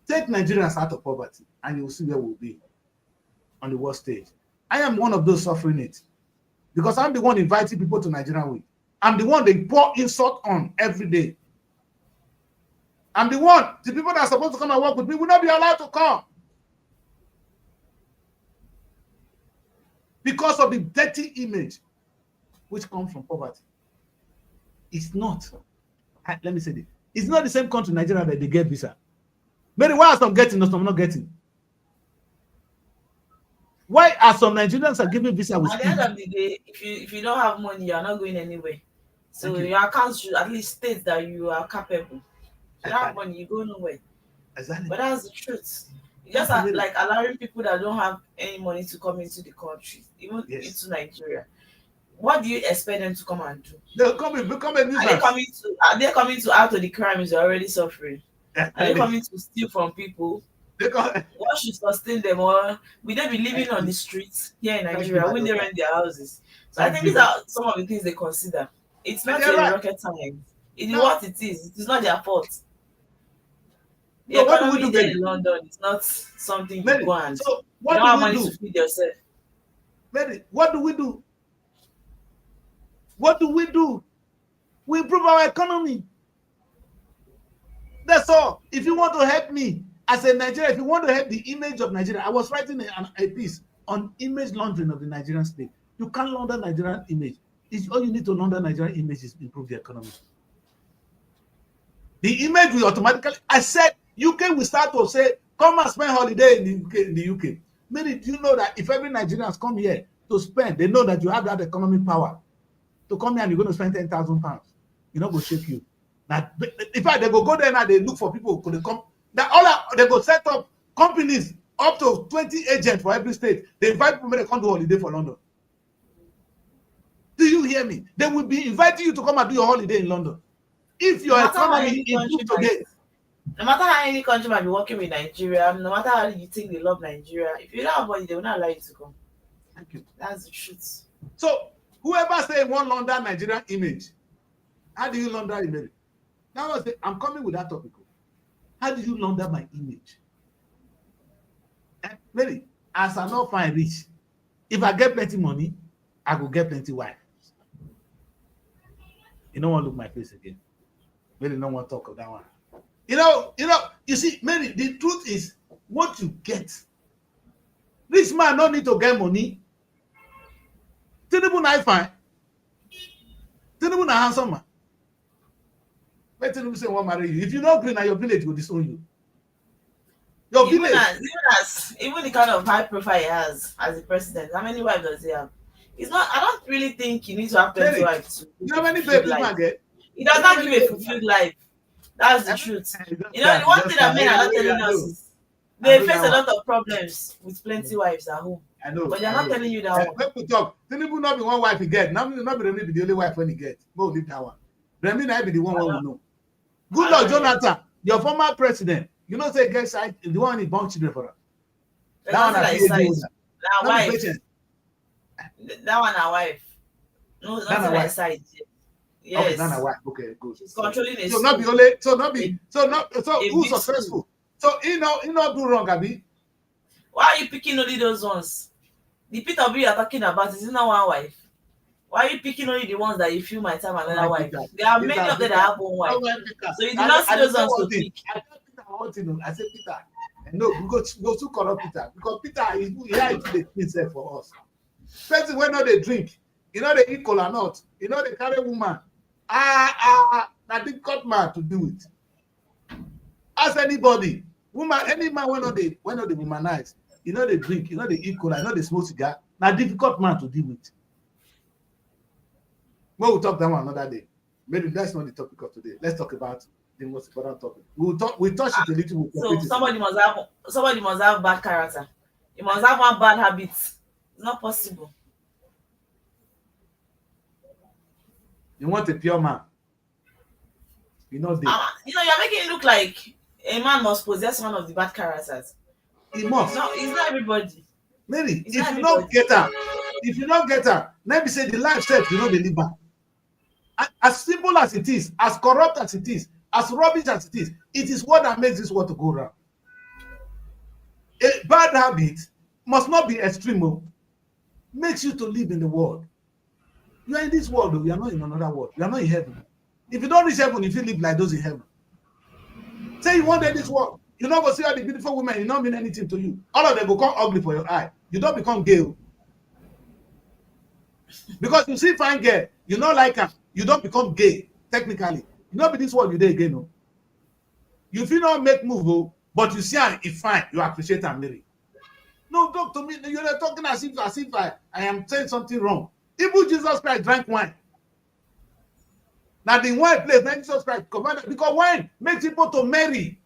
Take Nigerians out of poverty and you'll see where we'll be on the world stage. I am one of those suffering it because I'm the one inviting people to Nigerian Week. I'm the one they pour insult on every day. I'm the people that are supposed to come and work with me will not be allowed to come. Because of the dirty image which comes from poverty. It's not. Let me say this. It's not the same country, Nigeria, that they get visa. Maybe why are some getting or some not getting? Why are some Nigerians are giving visa with at the end of the day, if you don't have money, you are not going anywhere. So your account should at least state that you are capable. If you have money, you go nowhere. Exactly. But that's the truth. You just have, allowing people that don't have any money to come into the country, even into Nigeria. What do you expect them to come and do? They'll come and become a Are they nuisance. coming to add to the crimes you're already suffering? Are they coming to steal from people? What should sustain them? Or will they be living on the streets here in Nigeria when they rent their houses? So I think these are some of the things they consider. It's not a rocket science. It is what it is. It is not their fault. The economy there in London is not something you go and you don't have money to feed yourself. Mary, what do we do? What do we do? We improve our economy. That's all. If you want to help me as a Nigerian, if you want to help the image of Nigeria, I was writing a piece on image laundering of the Nigerian state. You can't launder Nigerian image. It's all you need to launder Nigerian image is improve the economy. The image will automatically. I said UK will start to say, come and spend holiday in the UK. Many, do you know that if every Nigerians come here to spend, they know that you have that economic power to come here and you're going to spend £10,000. You know, go shake you. Now, in fact, they go there now. They look for people who could come. They go set up companies up to 20 agents for every state. They invite people to come to holiday for London. Do you hear me? They will be inviting you to come and do your holiday in London. If your economy improves today. No matter how any country might be working with Nigeria, no matter how you think they love Nigeria, if you don't have money, they will not allow you to come. Thank you. That's the truth. So, whoever say one launder Nigerian image, how do you launder image? Now I'm coming with that topic. How do you launder my image? Maybe as I not find rich, if I get plenty money, I will get plenty wife. You don't want to look my face again. Maybe no one talk of that one. You see, Mary, the truth is what you get. This man don't need to get money. Tinubu na fine. Tinubu na handsome man. Let Tinubu say one marry you. If you don't green, your village will disown you. Your village. Even the kind of high profile he has as a president, how many wives does he have? It's not. I don't really think you need to have plenty wives. You know how many babies man get? He does not give a fulfilled life. That's the truth. You know, the one thing that men are not telling us is they face a lot of problems with plenty wives at home. I know. But they're not telling you that one. People talk. Tinubu not be one wife he get. Not be Remi be the only wife when he get. Go leave that one. Remi not be the one we know. Good Lord, Jonathan, your former president, you know say get side the one he born children for her. That one na wife. That one na wife. No, not like side. Yes. Okay, that's a wife. Okay, good. She's controlling it. So who's successful? So he not do wrong, Abi. Why are you picking only those ones? The Peter B you're talking about is not one wife. Why are you picking only the ones that you feel might have another wife? There are many of them that have one wife. So you do not see those ones to pick. I tell Peter, I want to know. I say Peter, no, we go to corrupt Peter because Peter is here to the himself for us. Person when not they drink, you know they eat cola nut, you know they carry woman. That difficult man to do it. Ask anybody, woman, any man when not they womanize, you know they drink, you know they eat cola, you know they smoke cigar. Now difficult man to deal with. We'll talk that one another day. Maybe that's not the topic of today. Let's talk about the most important topic. We touch it a little. So somebody must have bad character. You must have one bad habit. It's not possible. You want a pure man. You know this. You're making it look like a man must possess one of the bad characters. He must. No, it's not everybody. Maybe if you don't get her, let me say the life set, you know the live. As simple as it is, as corrupt as it is, as rubbish as it is what that makes this world to go round. A bad habit must not be extreme. Makes you to live in the world. You are in this world, though. You are not in another world. You are not in heaven. If you don't reach heaven, if you live like those in heaven, say you wanted this world, you're not going to see all the beautiful women, it don't mean anything to you. All of them will become ugly for your eye. You don't become gay. Because you see fine girl, you don't like her, you don't become gay, technically. You don't be this world you do again, no. You feel not make move, but you see her, it's fine, you appreciate her, Mary. No, talk to me, you're talking as if I am saying something wrong. Even Jesus Christ drank wine. Now the wine place, now Jesus Christ commanded, because wine makes people to marry.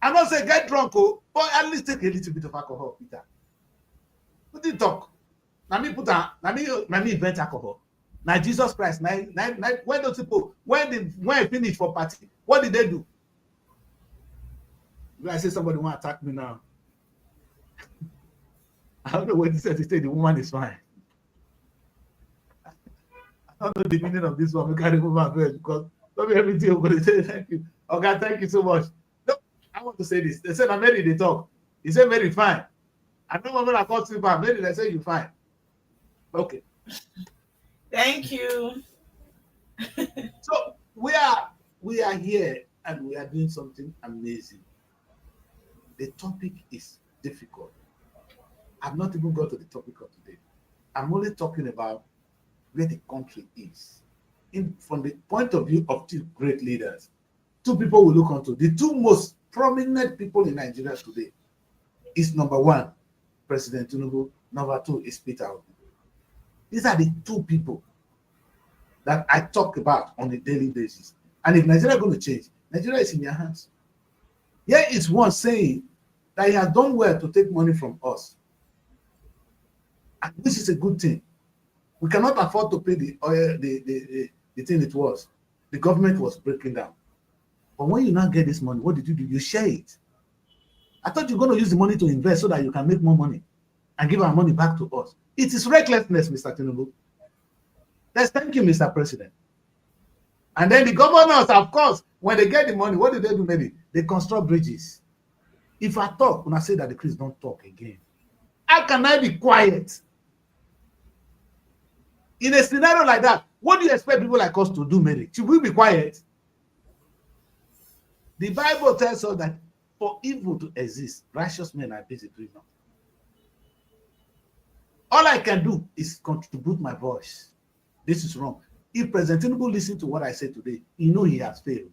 I don't say get drunk, but at least take a little bit of alcohol, Peter. What did you talk? Now me put her Now me invent alcohol. Now Jesus Christ. Now when those people when I finish for party, what did they do? I say somebody want to attack me now. I don't know what he said. He said the woman is fine. I don't know the meaning of this one. We can't remove my verse because not everything I'm going to say thank you. Okay, thank you so much. No, I want to say this. They said I'm Mary, they talk. He said Mary fine. I know when I call Silver, Mary, they say you fine. Okay. Thank you. So we are here and we are doing something amazing. The topic is difficult. I've not even got to the topic of today. I'm only talking about where the country is. From the point of view of two great leaders, two people we look onto. The two most prominent people in Nigeria today is number one, President Tinubu. Number two is Peter Obi. These are the two people that I talk about on a daily basis. And if Nigeria is going to change, Nigeria is in their hands. Here is one saying that he has done well to take money from us, and which is a good thing. We cannot afford to pay the oil, the thing it was. The government was breaking down. But when you now get this money, what did you do? You share it. I thought you were going to use the money to invest so that you can make more money and give our money back to us. It is recklessness, Mr. Tinubu. Let's thank you, Mr. President. And then the governors, of course, when they get the money, what do they do, maybe? They construct bridges. If I talk, when I say that the Christians don't talk again, how can I be quiet? In a scenario like that, what do you expect people like us to do, Mary? Should we be quiet? The Bible tells us that for evil to exist, righteous men are busy doing nothing. All I can do is contribute my voice. This is wrong. If President Tinubu listen to what I said today, he know he has failed.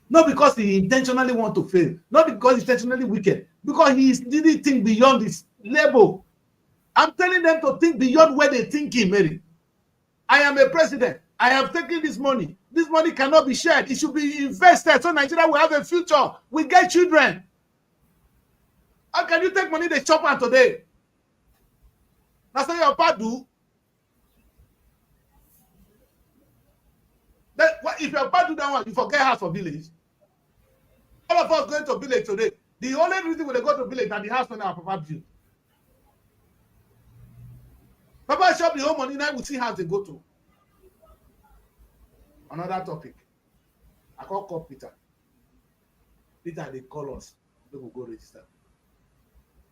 Not because he intentionally want to fail, not because he's intentionally wicked, because he didn't think beyond this level. I'm telling them to think beyond where they're thinking, Mary. I am a president. I have taken this money. This money cannot be shared. It should be invested so Nigeria will have a future. We get children. How can you take money they chop out today? That's what your part do. If your part do that one, you forget house for village. All of us going to village today. The only reason when they go to village that the house when our papa build. Papa shop the whole money, now we see how they go to. Another topic. I call Peter. Peter, they call us. They will go register.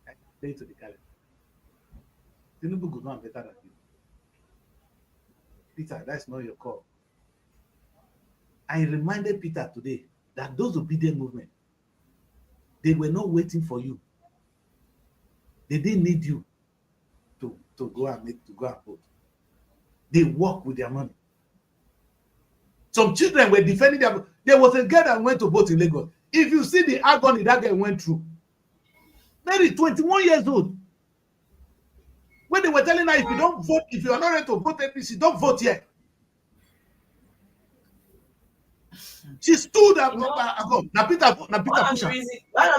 I pay to the calendar. Tinubu go down better than you. Peter, that's not your call. I reminded Peter today that those obedient movement, they were not waiting for you. They didn't need you to go and vote. They work with their money. Some children were defending their. There was a girl that went to vote in Lagos. If you see the agony that girl went through, maybe 21 years old. When they were telling her, if you don't vote, if you are not ready to vote APC, don't vote yet. She stood up. One of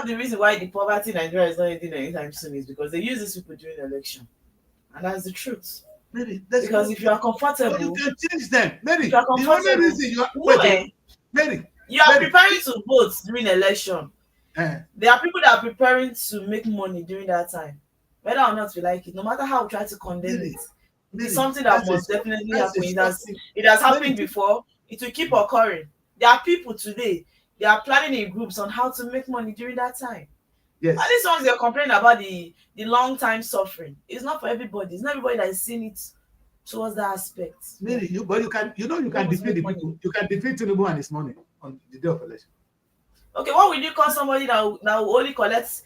the reasons why the poverty in Nigeria is not ending anytime soon is because they use these people during the election. And that's the truth. Maybe because if you are comfortable, you can change them. Maybe the only reason you are preparing to vote during election. There are people that are preparing to make money during that time. Whether or not we like it, no matter how we try to condemn it, it's something that must definitely happen. It has happened before. It will keep occurring. There are people today, they are planning in groups on how to make money during that time. Yes. And these ones they're complaining about the long time suffering. It's not for everybody. It's not everybody that is seeing it towards that aspect. Maybe you can defeat the people. You can defeat Tinubu and his money on the day of election. Okay, what will you call somebody that will only collect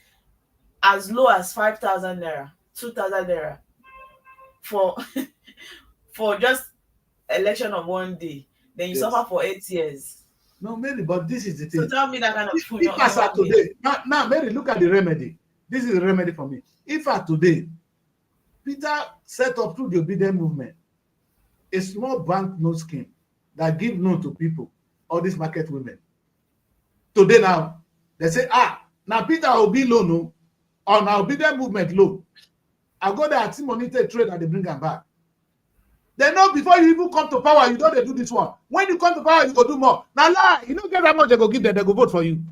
as low as 5,000 naira, 2,000 naira for just election of one day? Then you suffer for 8 years. No, Mary, but this is the thing. So tell me that kind of food. If as at today, now, Mary, look at the remedy. This is the remedy for me. If at today, Peter set up through the obedient movement a small bank note scheme that give loan to people, all these market women. Today now, they say, now Peter will be loan, or now obedient movement loan. I go there, see money take trade, and they bring them back. They know before you even come to power, you know they do this one. When you come to power, you go do more. Now lie, you don't get that much they go give them, they go vote for you.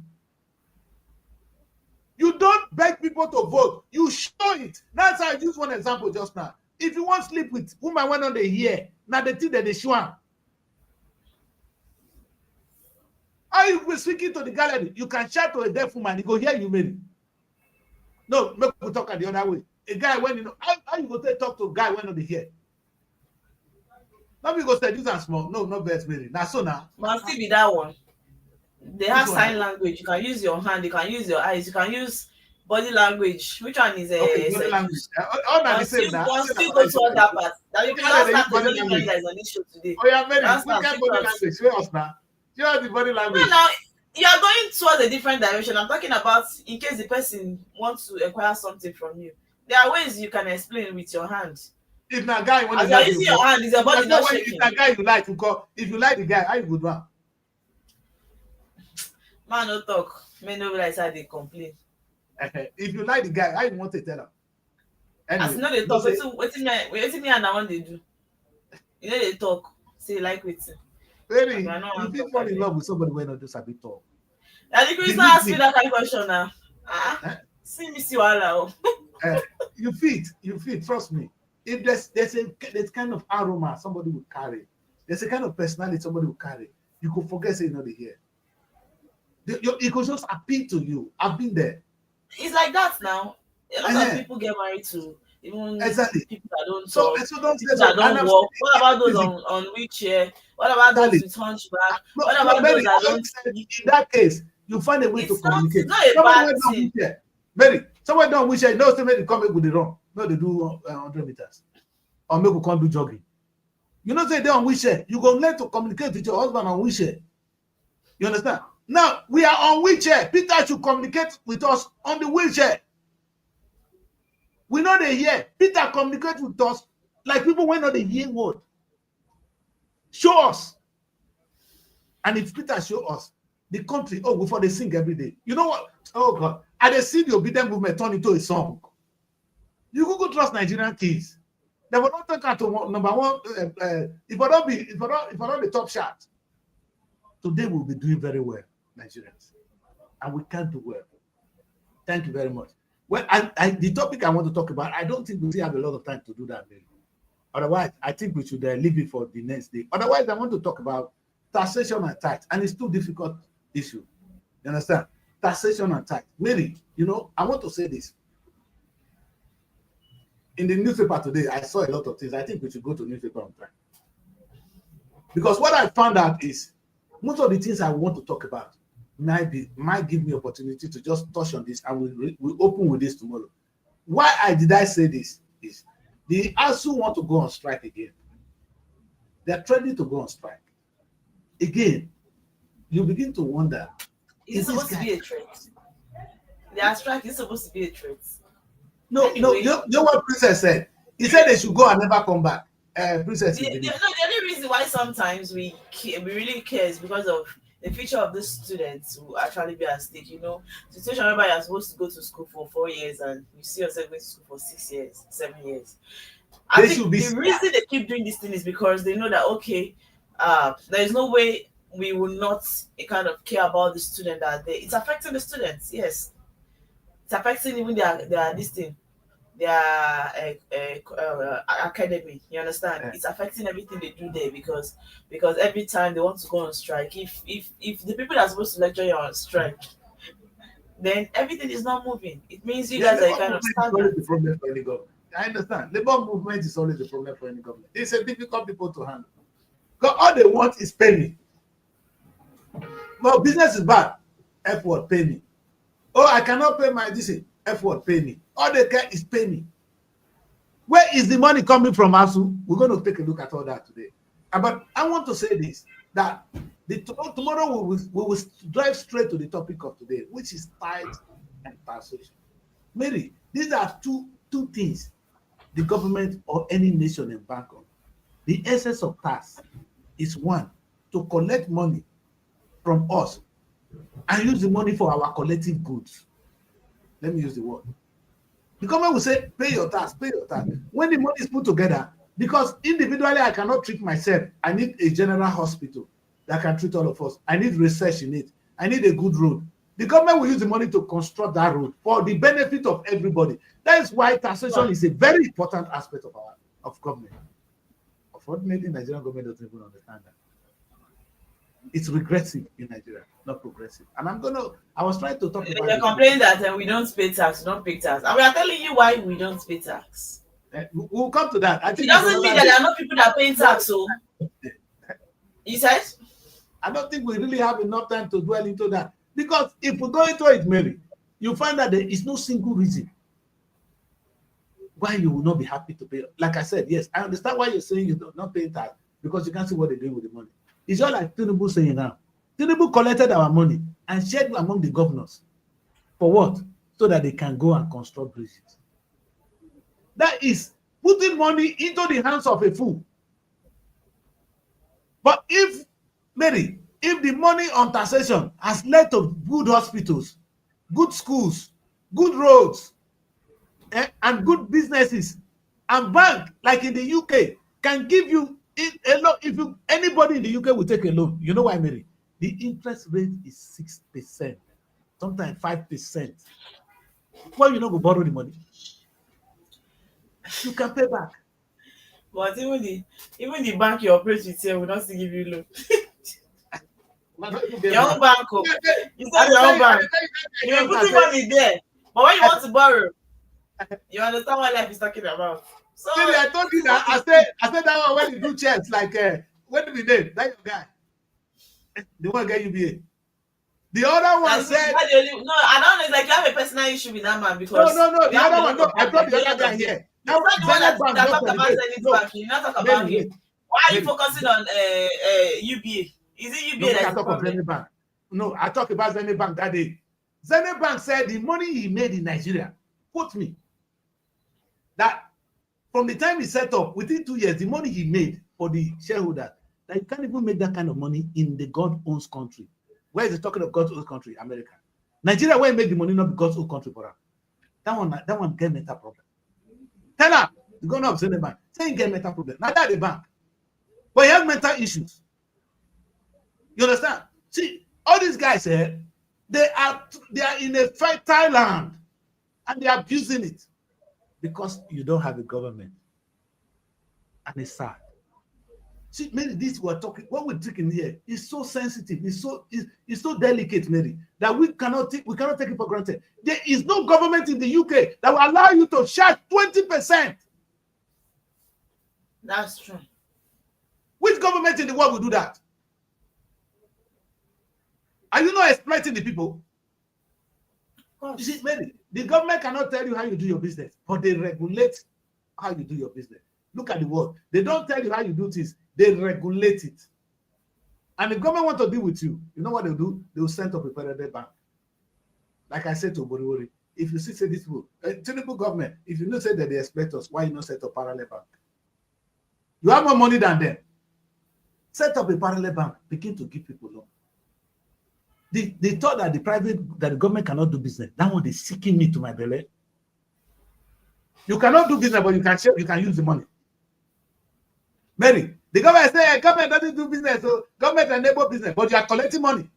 You don't beg people to vote. You show it. That's how I use one example just now. If you want to sleep with woman when on the hear, now the thing that they show am. How you be speaking to the gallery, you can shout to a deaf woman, he go hear you, maybe. No, make we talk the other way. A guy when you know, how you go talk to a guy when on the hear? Nobody go say this and small. No, not best Mary. Now so now. Must still be that one. They have sign language. You can use your hand. You can use your eyes. You can use body language. Which one is okay, body language. All the same now. Still go to that part. That you can start the body language that is on this show today. Oh yeah, Mary. We can body language. Show us now. Show us the body language. No, now you are going towards a different direction. I'm talking about in case the person wants to acquire something from you. There are ways you can explain with your hand. If na guy when as you are using your hand, is your body not shaking? If na guy you like, if you like the guy, how you go do am? Man no talk. Men no realize how they complain. If you like the guy, how you want to tell him? Anyway, as you know they talk, wetin me and I want they do. You know they talk. Say like wetin. Very. You fit fall in love with somebody when not do sabi talk. And the Christian ask me that kind of question now. See me see wahala. You fit. Trust me. If there's kind of aroma somebody will carry, there's a kind of personality somebody will carry, you could forget saying not here. It could just appeal to you. I've been there. It's like that now. A lot of people get married to even people that don't talk, people that don't walk. What about those on wheelchair? What about those with hunchback? What about those that don't? In that case, you find a way to communicate. It's not a bad thing. Mary, someone don't wheelchair, no, somebody come with the wrong. No, they do 100 meters. Or maybe we can't do jogging. You know, say they're on wheelchair. You go learn to communicate with your husband on wheelchair. You understand? Now, we are on wheelchair. Peter should communicate with us on the wheelchair. We know they hear. Peter communicate with us like people when not they hear word. Show us. And if Peter show us, the country, before they sing every day. You know what? Oh, God. And they see the obedient movement turn into a song. You go trust Nigerian kids. They will not take out to number one. If I don't be the top shot, today we'll be doing very well, Nigerians, and we can't do well. Thank you very much. Well, the topic I want to talk about, I don't think we still have a lot of time to do that. Really. Otherwise, I think we should leave it for the next day. Otherwise, I want to talk about taxation and tax, and it's too difficult issue. You understand? Taxation and tax. Really, I want to say this. In the newspaper today, I saw a lot of things. I think we should go to newspaper on time. Because what I found out is most of the things I want to talk about might give me opportunity to just touch on this, and we'll open with this tomorrow. Why did I say this is the ASU want to go on strike again. They're trying to go on strike. Again, you begin to wonder. Is it supposed to be a threat? Their strike is supposed to be a threat. No, you know what Princess said? He said they should go and never come back. Princess. The only reason why sometimes we really care is because of the future of the students who actually be at stake. Situation whereby you're supposed to go to school for 4 years and you see yourself going to school for 6 years, 7 years. I think the reason they keep doing this thing is because they know that there is no way we will not kind of care about the student that it's affecting the students. Yes, it's affecting even their this thing. Their academy, you understand? Yeah. It's affecting everything they do there because every time they want to go on strike, if the people that are supposed to lecture you are on strike, then everything is not moving. It means you guys are kind of stagnant. The problem for any government. I understand. Labor movement is always the problem for any government. It's a difficult people to handle. Because all they want is pay me. Well, business is bad. F word, pay me. Oh, I cannot pay my this. F word, pay me. All they care is pay me. Where is the money coming from, ASU? We're going to take a look at all that today. But I want to say this, that tomorrow we will drive straight to the topic of today, which is tithe and taxation. Mary, these are two things the government or any nation embark on. The essence of tax is one, to collect money from us and use the money for our collective goods. Let me use the word. The government will say, pay your tax, pay your tax. When the money is put together, because individually I cannot treat myself, I need a general hospital that can treat all of us. I need research in it. I need a good road. The government will use the money to construct that road for the benefit of everybody. That is why taxation is a very important aspect of government. Unfortunately, Nigerian government doesn't even understand that. It's regressive in Nigeria, not progressive. And I was trying to talk about. You're complaining that we don't pay tax, we don't pay tax. And we are telling you why we don't pay tax. We'll come to that. I think it doesn't mean that there are not people that pay tax. So, you said? I don't think we really have enough time to dwell into that. Because if we go into it, Mary, you find that there is no single reason why you will not be happy to pay. Like I said, yes, I understand why you're saying you're not paying tax, because you can't see what they're doing with the money. It's just like Tinubu saying now. Tinubu collected our money and shared among the governors. For what? So that they can go and construct bridges. That is putting money into the hands of a fool. But if, Mary, if the money on taxation has led to good hospitals, good schools, good roads, and good businesses, and bank, like in the UK, can give you a loan. If anybody in the UK will take a loan, you know why, Mary? The interest rate is 6%, sometimes 5%. Well, you know, go borrow the money. You can pay back. But even the bank you operate with here will not still give you loan. Your own bank, you said your own bank. You're putting money there, but when you want to borrow, you understand what life is talking about. So I told you that. I said that one when you do checks, like what do we name? That your guy. The one get UBA. The other one said no, I don't know. It's like you have a personal issue with that man because no. The other one, no. I brought the other guy here. Now, the one that talk about Zenith Bank. You not talk about him. Why are you focusing on UBA? Is it UBA that I talk about Zenith Bank? No, I talk about Zenith Bank that day. Zenith Bank said the money he made in Nigeria, quote me, that from the time he set up, within 2 years, the money he made for the shareholder, that you can't even make that kind of money in the God-owns country. Where is he talking of God's own country? America. Nigeria, where he make the money, not God's own country for him. That one get mental problem. Tell her, the governor of Zenith Bank, say he get mental problem. Now that the bank. But he has mental issues. You understand? See, all these guys here, they are in a fertile land and they are abusing it because you don't have a government. And it's sad. See, Mary, this we're talking, what we're taking here is so sensitive, it's so delicate, Mary, that we cannot take it for granted. There is no government in the UK that will allow you to charge 20%. That's true. Which government in the world will do that? Are you not exploiting the people? You see, Mary, the government cannot tell you how you do your business, but they regulate how you do your business. Look at the world. They don't tell you how you do things. They regulate it. And the government want to deal with you. You know what they'll do? They'll set up a parallel bank. Like I said to Boriwori, if you see say this will, Tinubu government, if you not say that they expect us, why you not set up a parallel bank? You have more money than them. Set up a parallel bank. Begin to give people loan. They thought that the government cannot do business. That one is seeking me to my belly. You cannot do business, but you can use the money. Mary, the government say, hey, government doesn't do business, so government enable business, but you are collecting money.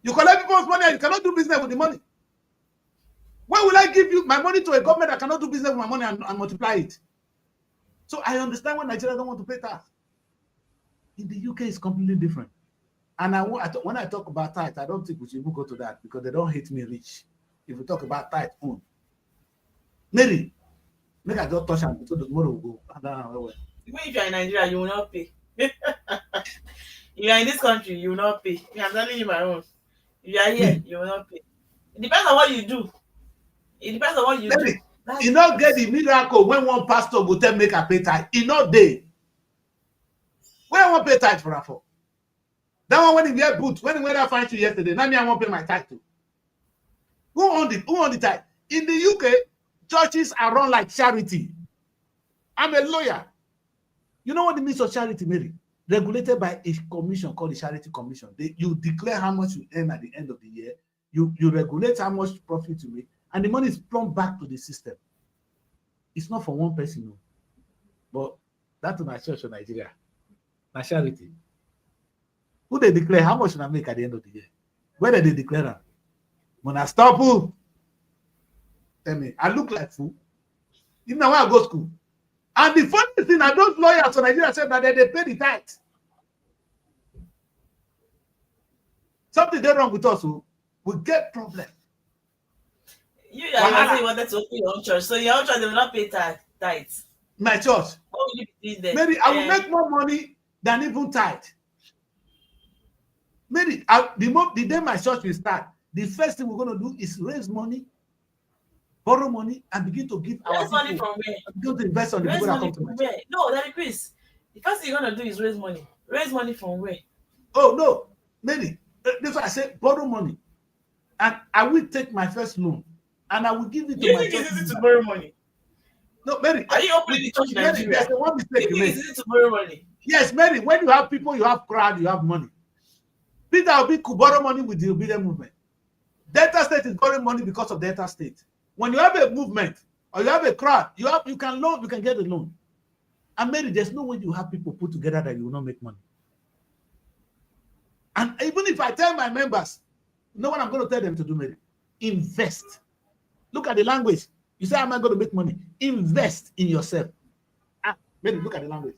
You collect people's money and you cannot do business with the money. Why will I give you my money to a government that cannot do business with my money and multiply it? So I understand why Nigeria don't want to pay tax. In the UK, it's completely different. And when I talk about tithe, I don't think we should even go to that because they don't hate me rich. If we talk about tithe, Mary, make I just touch and so the tomorrow will go. Even if you are in Nigeria, you will not pay. If you are in this country, you will not pay. I'm telling you my own. If you are here, you will not pay. It depends on what you do. It depends on what you Mary, do. You not get the miracle when one pastor will tell make a pay tithe. In not day. When I want pay tithe for her. That one when he wear boots, when I find you yesterday, now me I won't pay my tithe too. Who on the tithe? In the UK, churches are run like charity. I'm a lawyer. You know what it means of charity, Mary? Regulated by a commission called the Charity Commission. You declare how much you earn at the end of the year. You regulate how much profit you make, and the money is plumbed back to the system. It's not for one person, no. But that's my church in Nigeria. My charity. Who they declare how much should I make at the end of the year? Where did they declare that? When I stop, who? Tell me, I look like fool. Even now when I go to school. And the funny thing, those lawyers in Nigeria said that they pay the tithe. Something they wrong with us, we get problem. You saying you wanted to open your own church, so your own church they will not pay tithes. My church. What will you be doing there? Maybe I will make more money than even tithe. Maybe the day my church will start, the first thing we're going to do is raise money, borrow money, and begin to give our raise money from where? Begin to invest on the raise people that money come to from my where? church. No, Daddy Chris. The first thing you're going to do is raise money. Raise money from where? Oh, no. Maybe. That's why I say borrow money. And I will take my first loan. And I will give it to my church. You think it's easy to borrow money? No, Mary. Are you opening the church in Nigeria? There's one mistake you it's easy to borrow money. Yes, Mary. When you have people, you have crowd, you have money. Peter Obi could borrow money with the obedient movement. Delta State is borrowing money because of Delta State. When you have a movement or you have a crowd, you can get a loan. And Mary, there's no way you have people put together that you will not make money. And even if I tell my members, you know what I'm going to tell them to do, Mary? Invest. Look at the language. You say, am I going to make money? Invest in yourself. Mary, look at the language.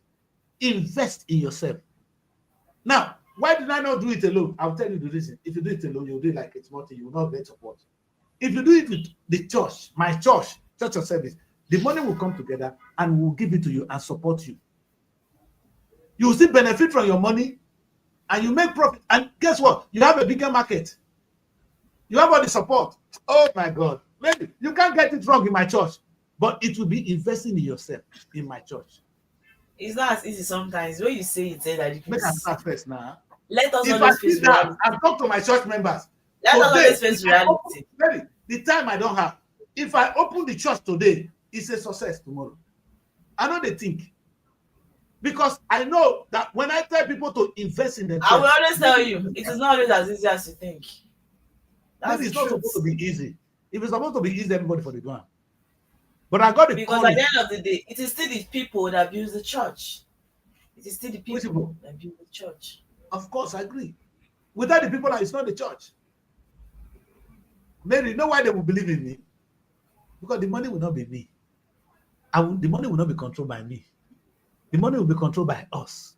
Invest in yourself. Now, why did I not do it alone? I'll tell you the reason. If you do it alone, you'll do it like it's multi, you will not get support. If you do it with the church, my church of service, the money will come together and we'll give it to you and support you. You will still benefit from your money and you make profit. And guess what? You have a bigger market. You have all the support. Oh my God. Maybe you can't get it wrong in my church, but it will be investing in yourself in my church. It's not as easy sometimes. When you say it, that you make us start first now. Let us always face reality. I've talked to my church members. Let us always face reality. The time I don't have. If I open the church today, it's a success tomorrow. I know they think. Because I know that when I tell people to invest in the church, I will always tell you, it is not always as easy as you think. That's it's not supposed to be easy. If it's supposed to be easy, everybody for the ground. But I got the because at the end of the day, it is still the people that build the church. It is still the people that build the church. Of course, I agree. Without the people, it's not the church. Mary, you know why they will believe in me? Because the money will not be me. The money will not be controlled by me. The money will be controlled by us.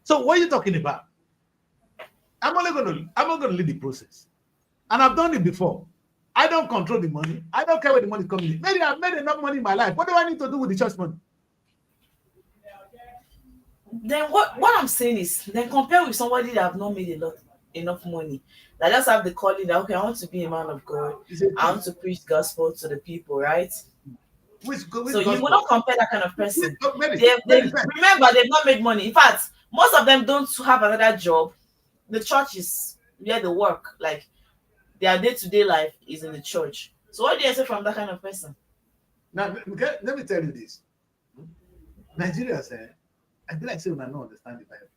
So what are you talking about? I'm not going to lead the process. And I've done it before. I don't control the money. I don't care where the money is coming in. Maybe I've made enough money in my life. What do I need to do with the church money? Then what I'm saying is, then compare with somebody that have not made enough money. That just have the calling that, okay, I want to be a man of God. I want to preach gospel to the people, right? Which so gospel? You will not compare that kind of person. Remember, they've not made money. In fact, most of them don't have another job. The church is where they work. Like, their day-to-day life is in the church. So what do you say from that kind of person? Now, let me tell you this. Nigerians, I feel like saying I don't understand the Bible.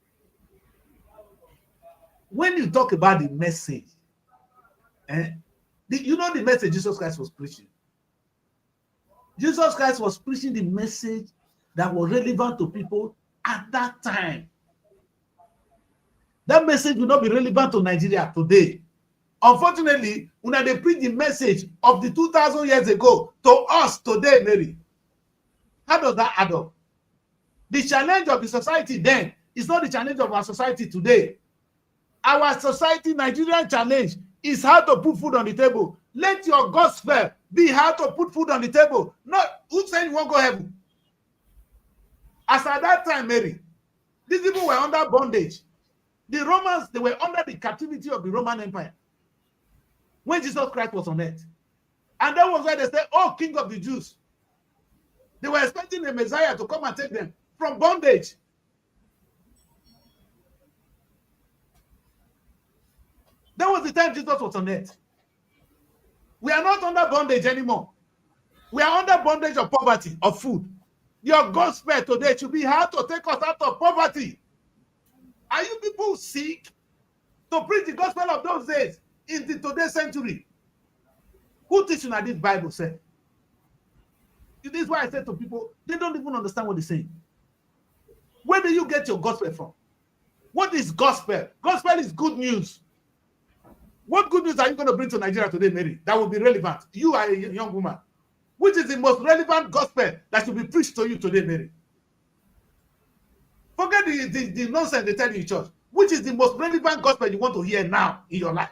When you talk about the message, you know the message Jesus Christ was preaching. Jesus Christ was preaching the message that was relevant to people at that time. That message will not be relevant to Nigeria today. Unfortunately, when they preach the message of the 2,000 years ago to us today, Mary, how does that add up? The challenge of the society then is not the challenge of our society today. Our society, Nigerian challenge, is how to put food on the table. Let your gospel be how to put food on the table. Not who said you won't go heaven. As at that time, Mary, these people were under bondage. The Romans, they were under the captivity of the Roman Empire when Jesus Christ was on earth. And that was why they said, oh, King of the Jews. They were expecting a Messiah to come and take them from bondage. That was the time Jesus was on earth. We are not under bondage anymore. We are under bondage of poverty, of food. Your gospel today should be how to take us out of poverty. Are you people sick to preach the gospel of those days in the today's century? Who teach you this Bible say? This is why I said to people, they don't even understand what they're saying. Where do you get your gospel from? What is gospel? Gospel is good news. What good news are you going to bring to Nigeria today, Mary? That will be relevant. You are a young woman. Which is the most relevant gospel that should be preached to you today, Mary? Forget the nonsense they tell you in church. Which is the most relevant gospel you want to hear now in your life?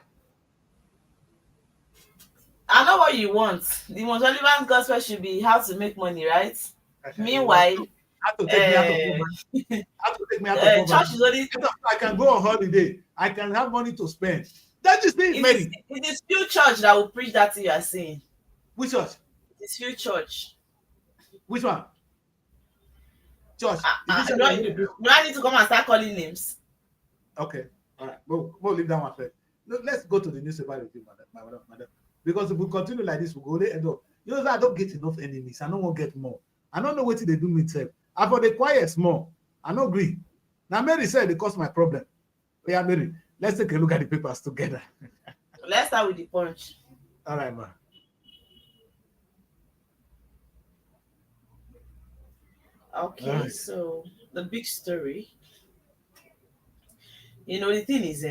I know what you want. The most relevant gospel should be how to make money, right? Meanwhile, how to take me out of poverty. How to take me out of poverty. Church is only. I can go on holiday. I can have money to spend. That is it, Mary. It is few church that will preach that thing you are saying. Which church? It's few church. Which one? Church. Do I need to come and start calling names? Okay. All right. We'll leave that one first. Let's go to the newspaper review, madam. Because if we continue like this, we'll go end up. You know, I don't get enough enemies. I don't want to get more. I don't know what they do myself. I for the quiet small. I don't agree. Now Mary said they caused my problem. Yeah, Mary. Let's take a look at the papers together. Let's start with the Punch. All right, man. Okay, right. So the big story. You know, the thing is,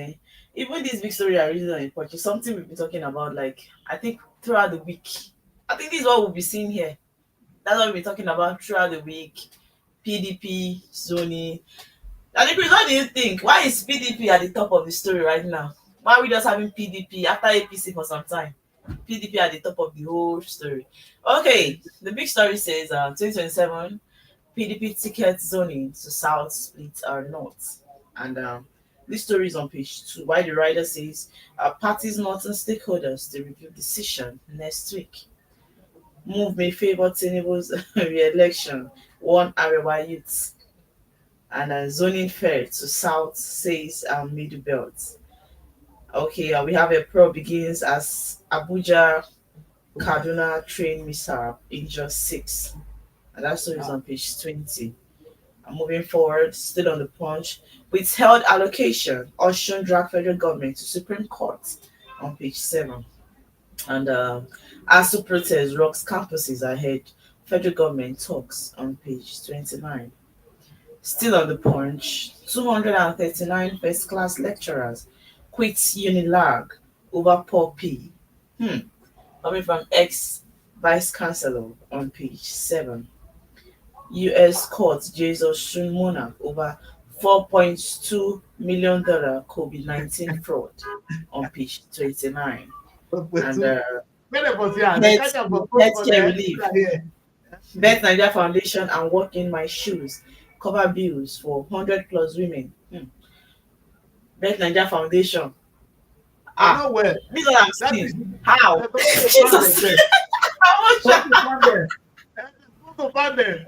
even this big story I read on the Punch is something we've been talking about, like, I think throughout the week. I think this is what we'll be seeing here. That's what we've been talking about throughout the week. PDP, zoning. And what do you think? Why is PDP at the top of the story right now? Why are we just having PDP after APC for some time? PDP at the top of the whole story. Okay, the big story says 2027 PDP ticket zoning to South split or North. And this story is on page 2. Why the writer says parties, northern stakeholders to review decision next week. Move may favor Tinubu's re-election, one Arewa youth. And zoning fair to South says Middle Belt. Okay, we have a pro begins as Abuja Kaduna train mishap injures 6. And that story is on page 20. Moving forward, still on the Punch, withheld allocation, Osun drag federal government to Supreme Court on page 7. And ASU protest rocks campuses ahead, federal government talks on page 29. Still on the Punch, 239 first-class lecturers quit Unilag over poor pay. Coming from ex-vice-chancellor on page 7. U.S. court jails Osun monarch over $4.2 million COVID-19 fraud on page 29. And healthcare relief. Bet Nigeria Foundation and Walk in My Shoes cover bills for 100 plus women. Bet Nigeria Foundation. Well. This is what I'm saying. How? How much? I thought they're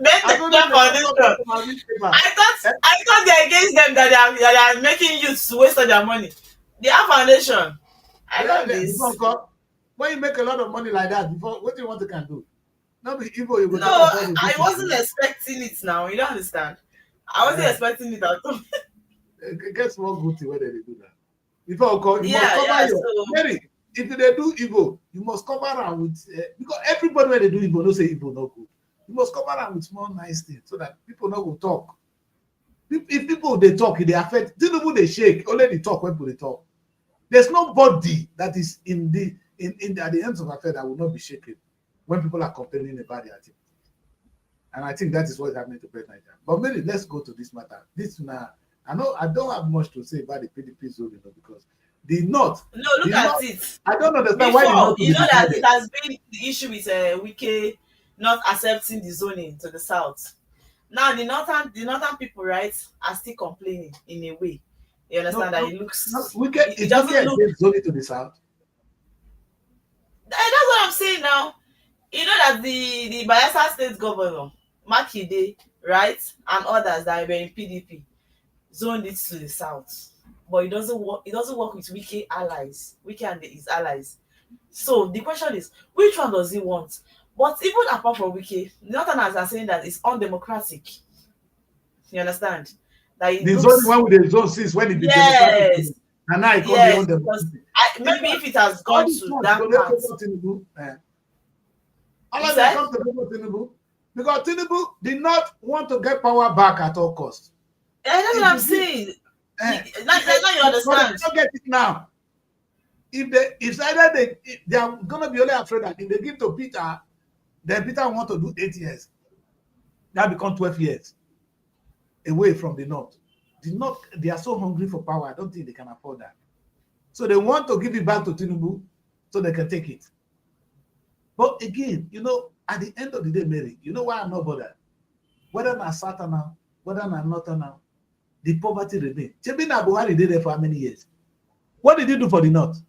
against them, that they are making youths to waste all their money. They have foundation. I love this. When you make a lot of money like that, before what do you want to can do? No, I wasn't expecting it now. You don't understand. I wasn't expecting it at all. Guess what good thing when they do that? Before you must cover your Mary. If they do evil, you must cover around with because everybody when they do evil, don't say evil no good. You must cover around with small nice things so that people not will talk. If people they talk, they affect. People they shake. Only they talk when people they talk. There's nobody that is in at the ends of affair that will not be shaken when people are complaining about the activity. And I think that is what is happening to Bet Nigeria. But maybe let's go to this matter. This now, I know I don't have much to say about the PDP zone, because the North. No, look at it. I don't understand why you know that it has been the issue with Wike not accepting the zoning to the South. Now the northern people, right, are still complaining in a way. You understand that it looks. It doesn't look zoning to the South. That's what I'm saying now. You know that the Bayelsa State Governor Makinde, right, and others that were in PDP zoned it to the South, but it doesn't work. It doesn't work with Wike allies, Wike and his allies. So the question is, which one does he want? But even apart from Wike, Northerners are saying that it's undemocratic. You understand? That the zone one with the zone 6 when it became democratic, and now it comes undemocratic. Maybe if it has gone to that part. All they come to Tinubu because Tinubu did not want to get power back at all costs. That's what I'm saying. That's not you understand. They don't get it now. If either they are gonna be only afraid that if they give to Peter, then Peter want to do 8 years. That become 12 years away from the North. The North, they are so hungry for power. I don't think they can afford that. So they want to give it back to Tinubu so they can take it. But again, at the end of the day, Mary, you know why I'm not bothered? Whether I'm Southern now, whether I'm Northern now, the poverty remains. Chebina Buhari did there for how many years? What did he do for the North?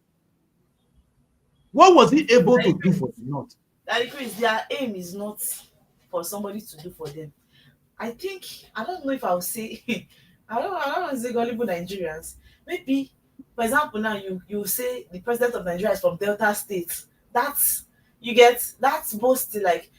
What was he able to do for the North? That Chris, their aim is not for somebody to do for them. I don't know if I will say, I don't want to say gullible Nigerians. Maybe, for example, now you say the president of Nigeria is from Delta State. That's mostly like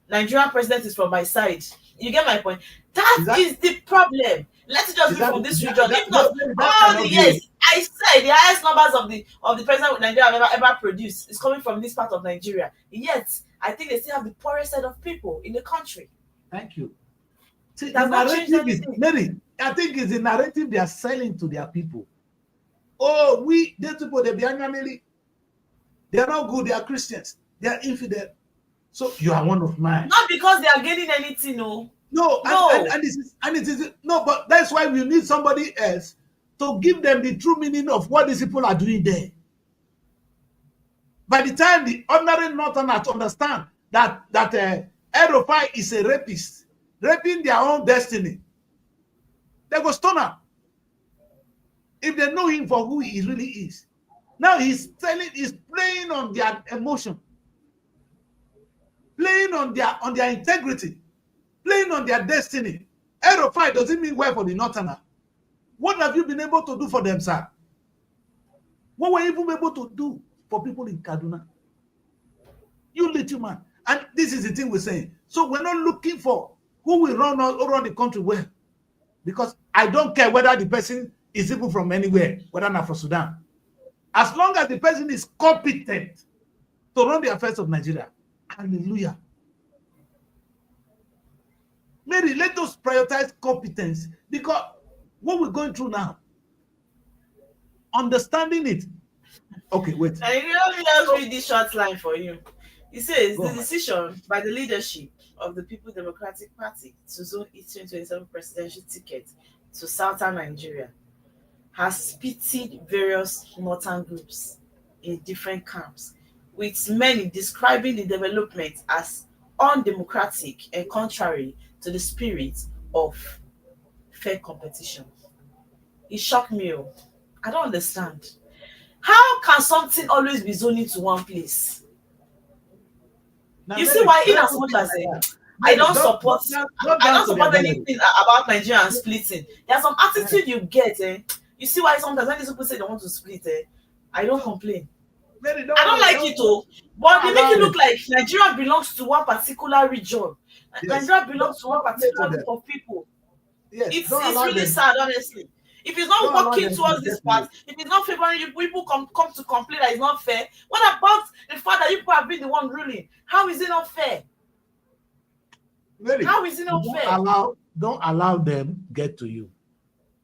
Nigerian president is from my side. You get my point? That is the problem. Let it just be from this region. If not, all the years I said the highest numbers of the president of Nigeria have ever produced is coming from this part of Nigeria. Yet, I think they still have the poorest set of people in the country. Thank you. See, the narrative is, Mary, I think it's the narrative they are selling to their people. Oh, these people, they be angry. They are not good. They are Christians. They are infidel. So you are one of mine. Not because they are getting anything, no. No. And it is no, but that's why we need somebody else to give them the true meaning of what these people are doing there. By the time the ordinary Northerners understand that El-Rufai is a rapist, raping their own destiny, they go stone him. If they know him for who he really is. Now he's playing on their emotion, playing on their integrity, playing on their destiny. El-Rufai doesn't mean well for the Northerner. What have you been able to do for them, sir? What were you even able to do for people in Kaduna? You little man. And this is the thing we're saying. So we're not looking for who will run the country well. Because I don't care whether the person is even from anywhere, whether not from Sudan. As long as the person is competent to run the affairs of Nigeria. Hallelujah. Mary, let us prioritize competence, because what we're going through now, understanding it. Okay, wait. I really just read this short line for you. It says the decision by the leadership of the People Democratic Party to zone its 2027 presidential ticket to southern Nigeria has pitted various northern groups in different camps, with many describing the development as undemocratic and contrary to the spirit of fair competition. It shocked me. I don't understand. How can something always be zoning to one place? Now, you see why, in as much as I don't support anything about Nigerian splitting. There's some attitude you get. You see why sometimes when these people say they want to split, I don't complain. I don't like it though, but they make it look like Nigeria belongs to one particular region. Yes. Nigeria belongs to one particular group of people. Yes. It's really sad, honestly. If it's not working towards this part, if it's not favoring you, people come to complain that it's not fair. What about the fact that you people have been the one ruling? How is it not fair? Really? How is it not fair? Don't allow them get to you.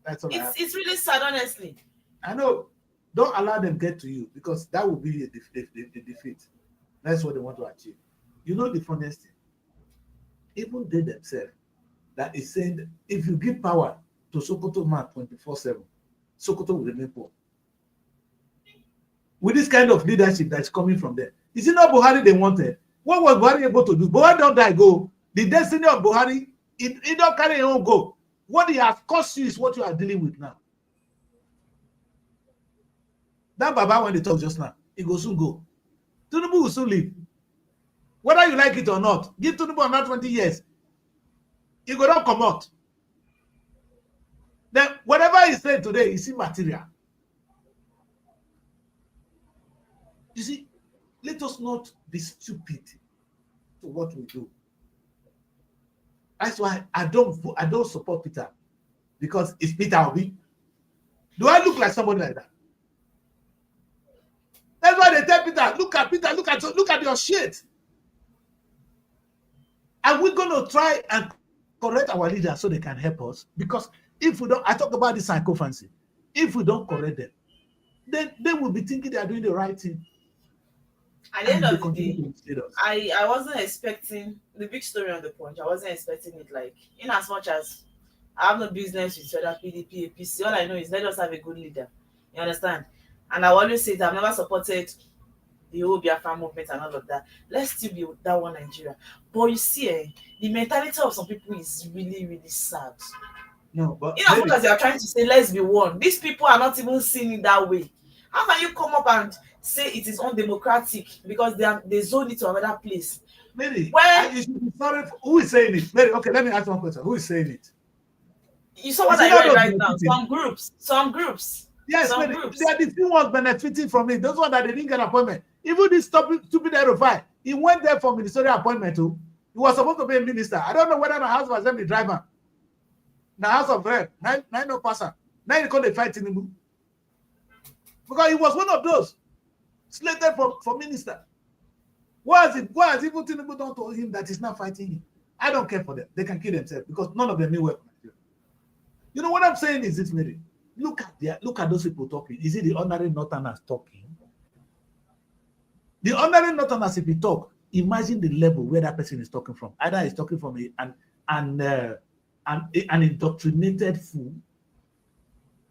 That's all. It's really sad, honestly. I know. Don't allow them get to you, because that will be a defeat. That's what they want to achieve. You know the funniest thing? Even they themselves, that is saying, if you give power to Sokoto man 24/7, Sokoto will remain poor. With this kind of leadership that's coming from them, is it not Buhari they wanted? What was Buhari able to do? Buhari don't die go. The destiny of Buhari, it don't carry your own go. What he has cost you is what you are dealing with now. That Baba, when they talk just now, he will soon go. Tinubu will soon leave. Whether you like it or not, give Tinubu another 20 years. He will not come out. Then whatever he said today is immaterial. You see, let us not be stupid to what we do. That's why I don't support Peter, because it's Peter Obi. Do I look like somebody like that? That's why they tell Peter, look at your shit. Are we going to try and correct our leaders so they can help us? Because if we don't, I talk about this sycophancy. If we don't correct them, then they will be thinking they are doing the right thing. At the end of the day, us. I wasn't expecting the big story on the Punch. I wasn't expecting it, like, in as much as I have no business with whether PDP, APC. All I know is let us have a good leader. You understand? And I always say that I've never supported the whole Biafra movement and all of that. Let's still be that one Nigeria. But you see, the mentality of some people is really, really sad. No, but in as much as they are trying to say let's be one, these people are not even seeing it that way. How can you come up and say it is undemocratic because they zone it to another place? Mary, you should be sorry for, who is saying it? Mary, okay, let me ask one question. Who is saying it? You saw what I read right now. Some groups. Yes, Mary, they are the few ones benefiting from it. Those ones that they didn't get appointment. Even this stupid Erufai, he went there for ministerial appointment too. He was supposed to be a minister. I don't know whether the House of Assembly driver. The House of Rep, nine no passer. Now he called the fight Tinubu. Because he was one of those slated for minister. Why has even Tinubu done to him that he's not fighting him? I don't care for them. They can kill themselves because none of them knew well. You know what I'm saying is this, Mary. Look at those people talking. Is it the ordinary Northerners talking? The ordinary Northerners, if you talk, imagine the level where that person is talking from. Either he's talking from an indoctrinated fool,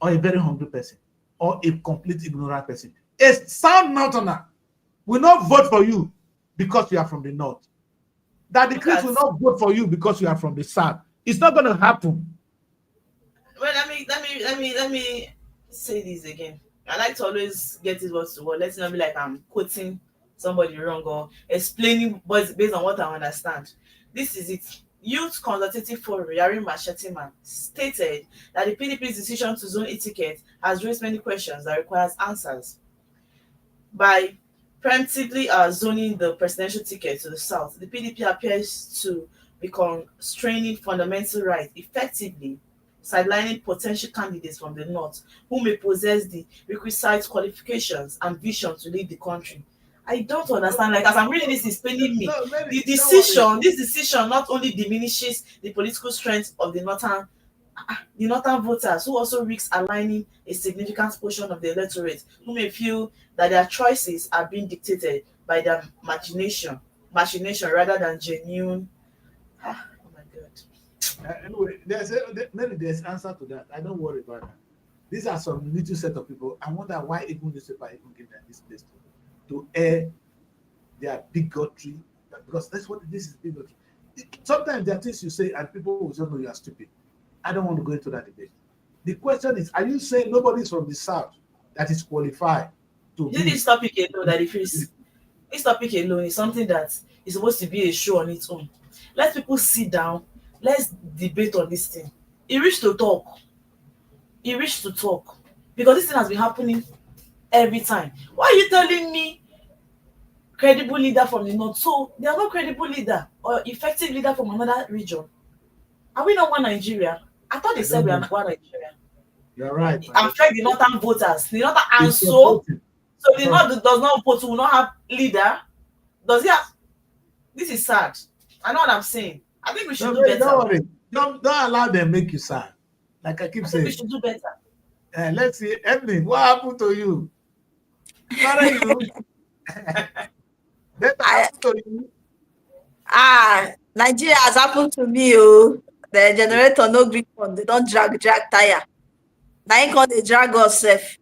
or a very hungry person, or a complete ignorant person. A sound Northerner will not vote for you because you are from the north. That the Christians will not vote for you because you are from the south. It's not going to happen. Well, let me say this again. I like to always get it word to word. Let's not be like I'm quoting somebody wrong or explaining based on what I understand. This is it. Youth Consultative Forum, Yari Mashetiman, stated that the PDP's decision to zone etiquette has raised many questions that requires answers. By preemptively zoning the presidential ticket to the south, the PDP appears to be constraining fundamental rights, effectively sidelining potential candidates from the north who may possess the requisite qualifications and vision to lead the country. I don't understand. Like, as I'm reading this, it's paining me. No, Mary, This decision not only diminishes the political strength of the northern voters, who also risks aligning a significant portion of the electorate who may feel that their choices are being dictated by their machination rather than genuine. Oh my God. Anyway, there's answer to that. I don't worry about that. These are some little set of people. I wonder why even newspaper even give them this place to air their bigotry, because that's what this is, bigotry. Sometimes there are things you say and people will just know you are stupid. I don't want to go into that debate. The question is, are you saying nobody's from the south that is qualified to be? This topic alone, that this topic alone is something that is supposed to be a show on its own. Let people sit down. Let's debate on this thing. He reached to talk. Because this thing has been happening every time. Why are you telling me credible leader from the north? So they are not credible leader or effective leader from another region. Are we not one Nigeria? I thought they said we are not one Nigeria. You're right. Affect the northern voters. The northern, and so the north does not vote, will not have leader. Does he have? This is sad. I know what I'm saying. I think we should do better. Don't worry. Don't allow them make you sad. Like I keep saying. We should do better. Let's see, Evelyn, what happened to you? What are you? That happened to you? Nigeria has happened to me. Oh, the generator no grip on. They don't drag tire. Now ain't called they drag us safe.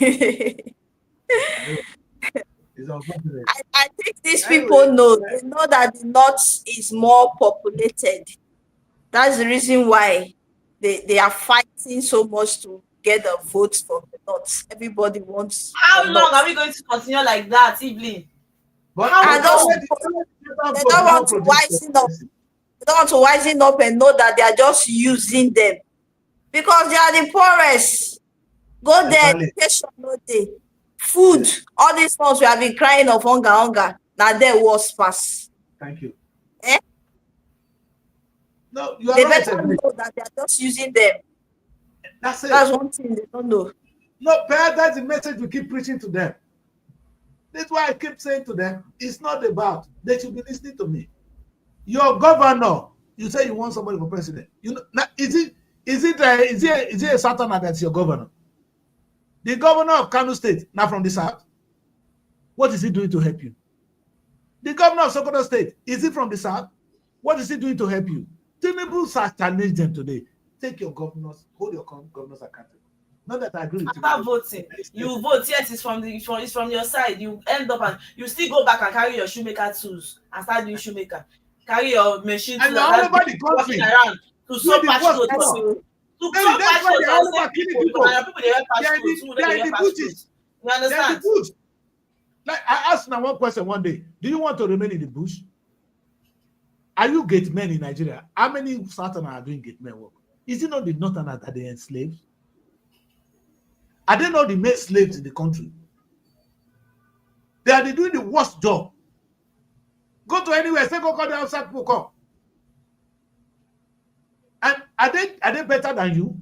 I think these people know. They know that the north is more populated. That's the reason why they are fighting so much to get the votes from the north. Everybody wants. How long are we going to continue like that, Evelyn? But they don't want to wisen up. They don't want to wisen up and know that they are just using them because they are the poorest. Go there, education no day, food. All these months we have been crying of hunger. Now they was pass. Thank you. No, you are they better know that they are just using them. That's it. That's one thing they don't know. No, that's the message we keep preaching to them. That's why I keep saying to them, it's not about, they should be listening to me. Your governor, you say you want somebody for president. You know, now, is it a Southern that's your governor? The governor of Kano State, now from the South, what is he doing to help you? The governor of Sokoto State, is he from the South? What is he doing to help you? Tinubu has challenged them today. Take your governors, hold your governors accountable. Not that I agree with you. After voting, you vote, yes, it's from your side. You end up and you still go back and carry your shoemaker tools and start doing shoemaker. Carry your machine and tools all over the country around to sew patch clothes. To sew patch clothes and people they wear patch clothes. They wear patch clothes. You understand? Like I asked now one question one day: do you want to remain in the bush? Are you gate men in Nigeria? How many Southerners are doing gate men work? Is it not the Northerners that they enslaved? Are they not the main slaves in the country? They are doing the worst job. Go to anywhere, say go call the outside people come. And are they better than you?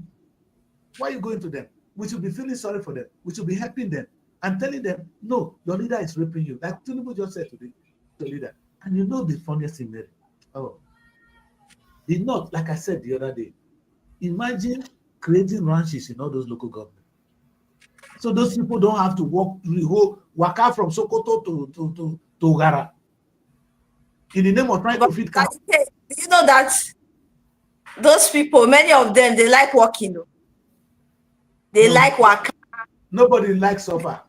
Why are you going to them? We should be feeling sorry for them. We should be helping them and telling them, no, your leader is raping you. Like Tinubu just said today, the leader. And you know the funniest thing, Mary? Oh, the North, like I said the other day, imagine creating ranches in all those local governments. So those people don't have to walk out from Sokoto to Ugara in the name of trying to feed cows. You know that those people, many of them, they like working. They like work. Nobody likes suffer.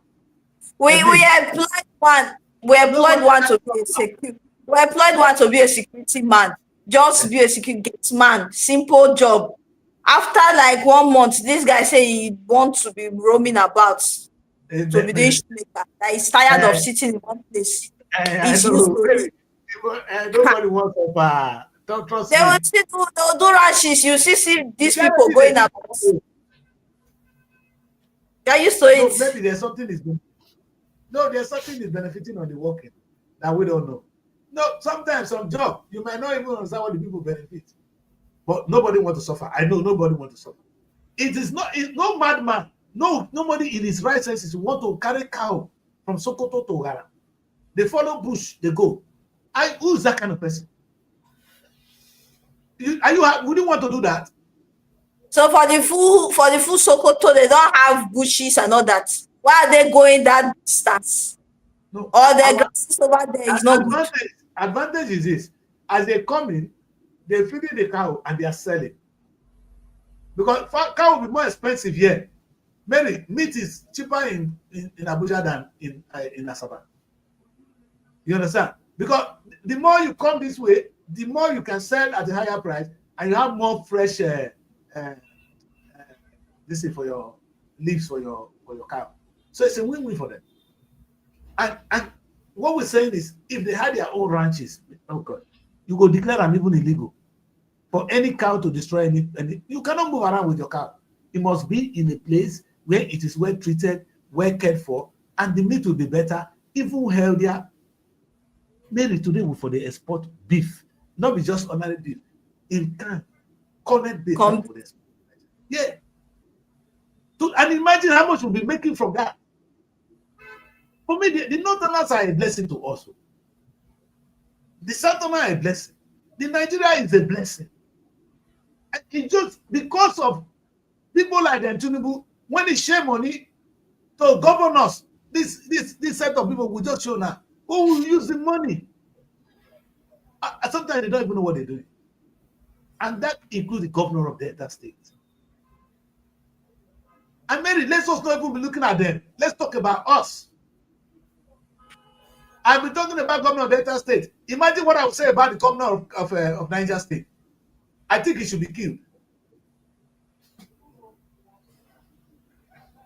We employed one. We employed one to be a security. We employed one to be a security man. Just be a security man. Simple job. After like 1 month, this guy say he wants to be roaming about to be doing shoemaker. That he's tired of sitting in one place. Nobody wants to don't trust me. They'll do ranches. You see these people going about. They're used to it. Maybe there's something there's something is benefiting on the working that we don't know. No, sometimes some job you might not even understand what the people benefit. But nobody wants to suffer. I know nobody wants to suffer. It's no madman. No, nobody in his right senses want to carry cow from Sokoto to Ugara. They follow bush, they go. Who's that kind of person? Would you want to do that? So for the full Sokoto, they don't have bushes and all that. Why are they going that distance? No. Or the grasses over there is not good. Advantage is this: as they come in, they're feeding the cow and they are selling. Because cow will be more expensive here. Mary, meat is cheaper in Abuja than in Asaba. You understand? Because the more you come this way, the more you can sell at a higher price, and you have more fresh this is for your leaves for your cow. So it's a win-win for them. And what we're saying is, if they had their own ranches, oh God, you go declare them even illegal. For any cow to destroy any, you cannot move around with your cow. It must be in a place where it is well treated, well cared for, and the meat will be better, even healthier. Maybe today for the export beef, not be just ordinary beef. In can, corned beef. Yeah. And imagine how much we'll be making from that. For me, the Northerners are a blessing to us. The Southerners are a blessing. The Nigeria is a blessing. And it's just because of people like the Tinubu, when they share money to governors, this set of people will just show now who will use the money. Sometimes they don't even know what they're doing. And that includes the governor of that state. And Mary, let's just not even be looking at them. Let's talk about us. I've been talking about governor of Delta State. Imagine what I would say about the governor of Niger State. I think he should be killed.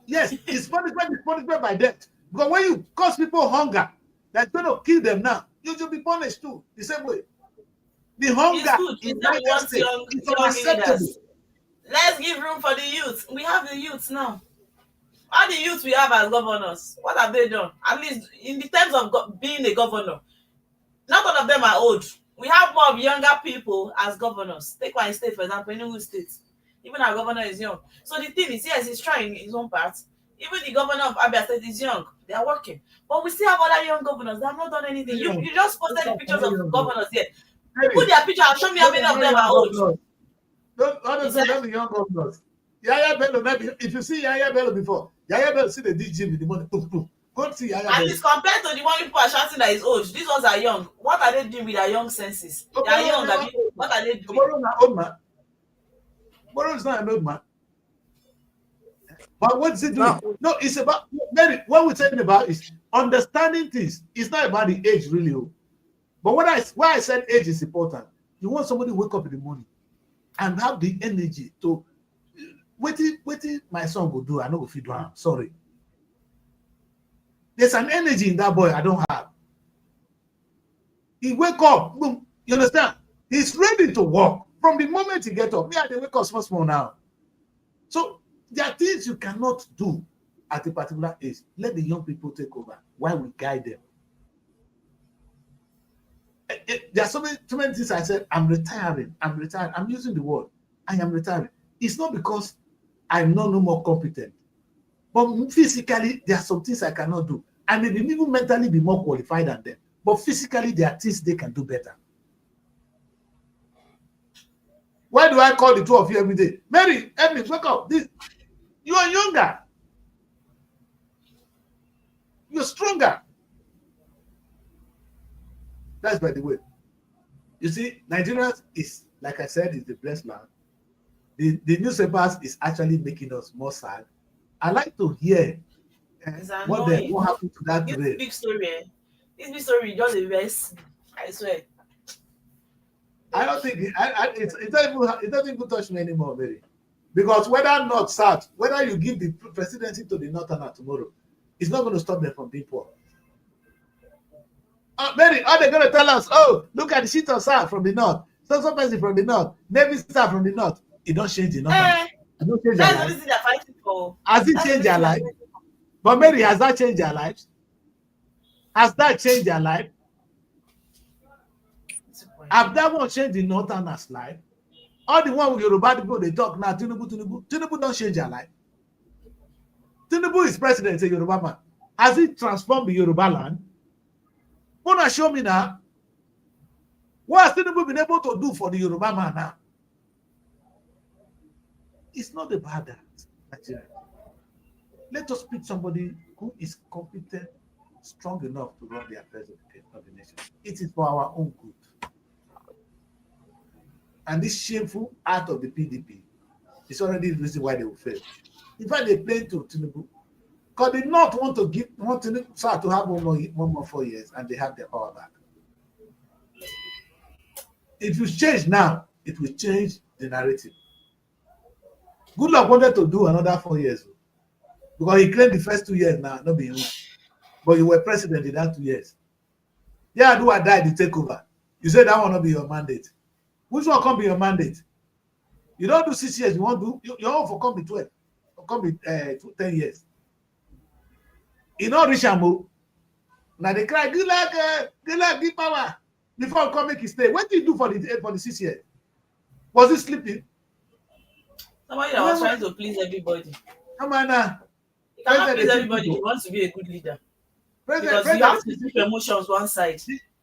Yes, it's punishment by death. Because when you cause people hunger, that's going to kill them now. You should be punished too, the same way. The hunger in Niger State is unacceptable. Let's give room for the youth. We have the youth now. All the youth we have as governors, what have they done? At least in the terms of being a governor, not all of them are old. We have more of younger people as governors. Take one state, for example, Enugu State. Even our governor is young. So the thing is, yes, he's trying his own part. Even the governor of Abia State is young. They are working. But we still have other young governors that have not done anything. You just posted the pictures of governors here. Put their picture and show me how many of them are old. Honestly, not the young governors. Yaya Bello, maybe if you see Yaya Bello before, Yaya Bello see the DG with the money. Go see Yaya Bello. And it's compared to the one people are shouting that is old. These ones are young. What are they doing with their young senses? They are young. What are they doing? Tomorrow is not old man. Tomorrow is not an old man. But what is it doing? No, it's about what we're talking about is understanding things. It's not about the age, really. But why I said age is important. You want somebody to wake up in the morning and have the energy to wait my son will do. I know if you do. I'm sorry. There's an energy in that boy I don't have. He wake up, boom. You understand? He's ready to work from the moment he get up. Yeah, they wake up small now. So there are things you cannot do at a particular age. Let the young people take over while we guide them. There are too many things I said. I'm retiring. I'm using the word. I am retiring. It's not because I'm no more competent, but physically there are some things I cannot do. I may even mentally be more qualified than them, but physically there are things they can do better. Why do I call the two of you every day? Mary, Emily, wake up. You are younger. You're stronger. That's by the way. You see, Nigeria is, like I said, is the blessed land. The newspapers is actually making us more sad. I like to hear what happened to that rail. Big story. This big story just a verse. I swear. I don't think it doesn't even touch me anymore, Mary. Because whether north, south, whether you give the presidency to the northerner tomorrow, it's not going to stop them from being poor. Mary, are they going to tell us, oh, look at the sheet of salt from the north, so person from the north, Navy star from the north? It don't change the north. That's the reason they're fighting for. Has it changed their life? But Mary, has that changed their lives? Has that changed their life? Have that one changed the northerners' life? All the one with Yoruba people, they talk now, Tinubu don't change their life. Tinubu is president, a Yoruba man. Has it transformed the Yoruba land? Wanna show me now? What has Tinubu been able to do for the Yoruba man now? It's not about that, Nigeria. Let us pick somebody who is competent, strong enough to run the affairs of the nation. It is for our own good. And this shameful act of the PDP is already the reason why they will fail. In fact, they play to Tinubu. Because they not want Tinubu to have one more 4 years and they have their power back. If you change now, it will change the narrative. Goodluck wanted to do another 4 years because he claimed the first 2 years now, not being but you were president in that 2 years. Yeah, do I die the takeover? You said that will not be your mandate. Which one can be your mandate? You don't do 6 years, you won't do your own for come be 12, or come be 10 years. You know Richamo. Now they cry, good luck, give power. Before come make his stay. What did you do for the 6 years? Was he sleeping? Somebody that was trying to please everybody. Come on now. You cannot please everybody. You want to be a good leader. Because you have to keep emotions one side.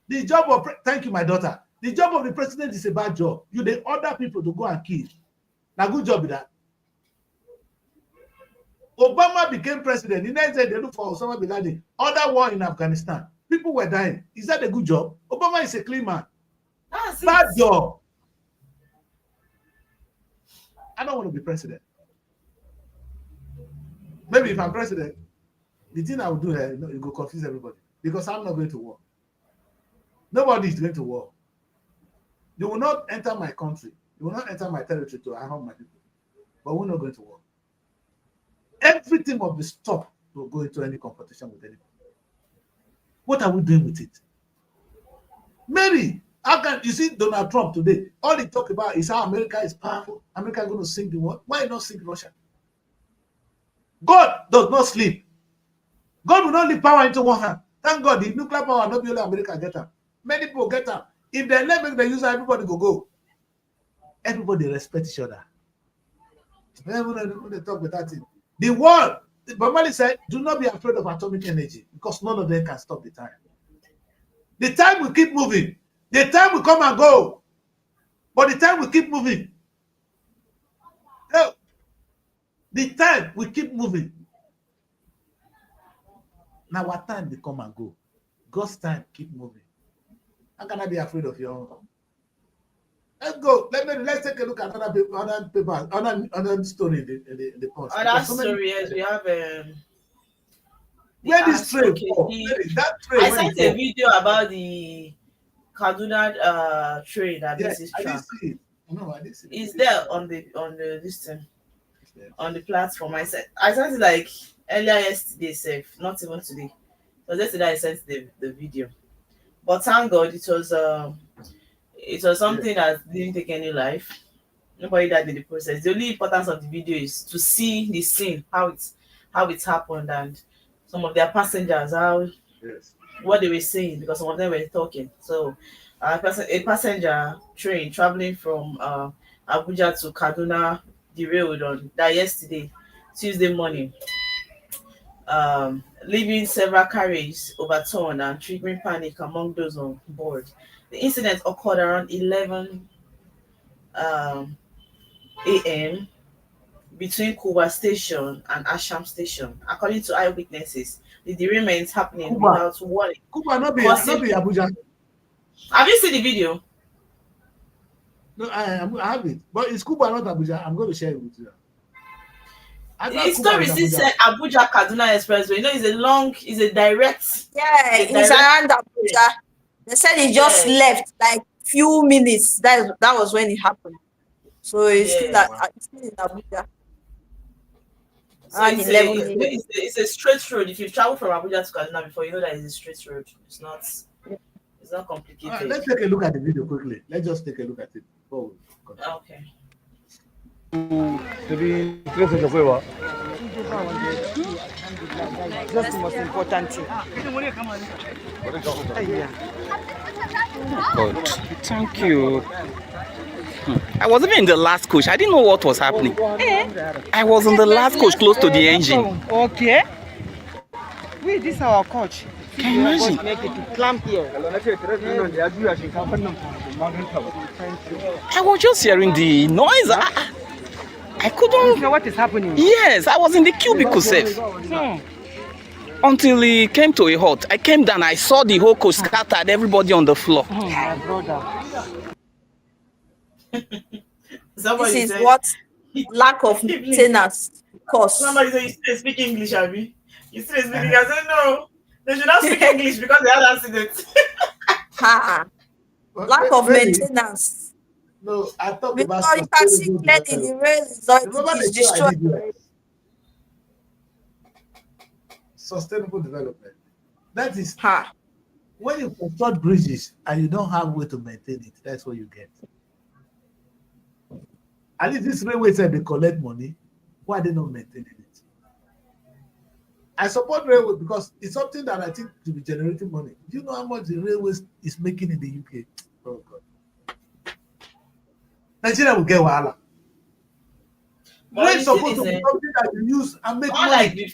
The job of thank you, my daughter. The job of the president is a bad job. You they order people to go and kill. Now, good job with that. Obama became president. He never said they look for Osama bin Laden. Other war in Afghanistan. People were dying. Is that a good job? Obama is a clean man. Bad job. I don't want to be president. Maybe if I'm president, the thing I will do here, it will confuse everybody. Because I'm not going to war. Nobody is going to war. You will not enter my country. You will not enter my territory to harm my people. But we're not going to war. Everything must be stopped to go into any competition with anybody. What are we doing with it? Mary, how can you see Donald Trump today? All he talk about is how America is powerful. America is going to sink the world. Why not sink Russia? God does not sleep. God will not leave power into one hand. Thank God, the nuclear power not be only America get them. Many people get them. If they let make the user, everybody go. Everybody respect each other. Everybody talk with that thing. The world But Mali said, do not be afraid of atomic energy because none of them can stop the time. The time will keep moving. The time will come and go. But the time will keep moving. No. The time will keep moving. Now what time will come and go? God's time keep moving. How can I be afraid of your own? Let's go. Let's take a look at other paper, other story in the post. Other story, yes, we have where this train that train. I sent a video about the Kaduna train that misses track. I didn't see it. No, I didn't see it. It's there on the this thing, on the platform. I sent it like earlier yesterday, safe, not even today. So yesterday I sent the video. But thank God it was something that didn't take any life. Nobody died in the process. The only importance of the video is to see the scene, how it happened, and some of their passengers, what they were saying, because some of them were talking. So a passenger train traveling from Abuja to Kaduna derailed on that yesterday, Tuesday morning, leaving several carriages overturned and triggering panic among those on board. The incident occurred around 11 a.m. between Kuba Station and Asham Station. According to eyewitnesses, the derailment happening without warning. Kuba not be Abuja. Have you seen the video? No, I have it. But it's Kuba, not Abuja. I'm going to share it with you. The story said Abuja Kaduna Expressway. You know, it's a direct. Yeah, it's around Abuja. They said it just left like few minutes. That was when it happened. So it's still in Abuja. So it's a straight road. If you travel from Abuja to Kaduna before, you know that it's a straight road. It's not complicated. Right, let's take a look at the video quickly. Let's just take a look at it before we continue. Okay. That's the most important thing. God, thank you. I was even in the last coach. I didn't know what was happening. I was in the last coach close to the engine. Okay. Wait, this is our coach. Can you imagine? Make it to clamp here. I was just hearing the noise. I couldn't. You know what is happening? Yes, I was in the cubicle safe. Until he came to a halt. I came down, I saw the whole coach scattered, everybody on the floor. My brother. This is what lack of maintenance costs. Somebody said, you still speak English, Abby? You still speak English? I said, no. They should not speak English because they had accidents. Lack of maintenance. No, I thought because you can see clearly the rail is destroyed. Sustainable development. That is when you construct bridges and you don't have way to maintain it, that's what you get. At least this railway said they collect money. Why are they not maintaining it? I support railway because it's something that I think to be generating money. Do you know how much the railway is making in the UK? Oh God. Nigeria will get wahala. Rail supposed to be something that you use and make money.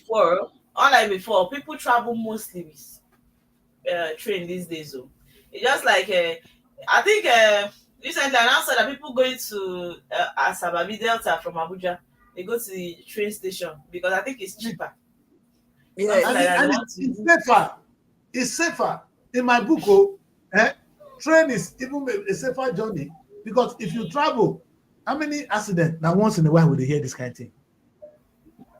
Unlike before, people travel mostly with train these days. So it's just like I think recently I announced that people going to Asababi Delta from Abuja, they go to the train station because I think it's cheaper. Yeah, it's safer. It's safer. In my book, train is even a safer journey because if you travel, how many accidents now once in a while will they hear this kind of thing?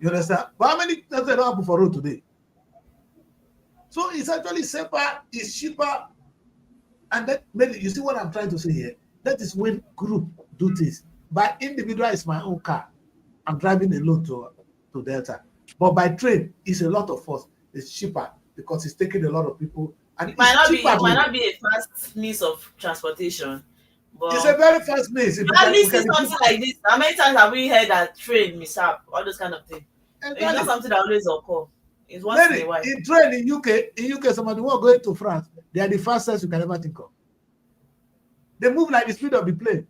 You understand? But how many does that happen for road today? So it's actually safer, it's cheaper, and that maybe you see what I'm trying to say here. That is when group do this. By individual, it's my own car. I'm driving alone to Delta. But by train, it's a lot of us. It's cheaper because it's taking a lot of people. And it might not be a fast means of transportation. But it's a very fast means. At least it's something like this. How many times have we heard that train mishap, all those kind of things? Exactly. It's not something that always occur. It's once in a while. In train in UK, somebody who are going to France, they are the fastest you can ever think of. They move like the speed of the plane.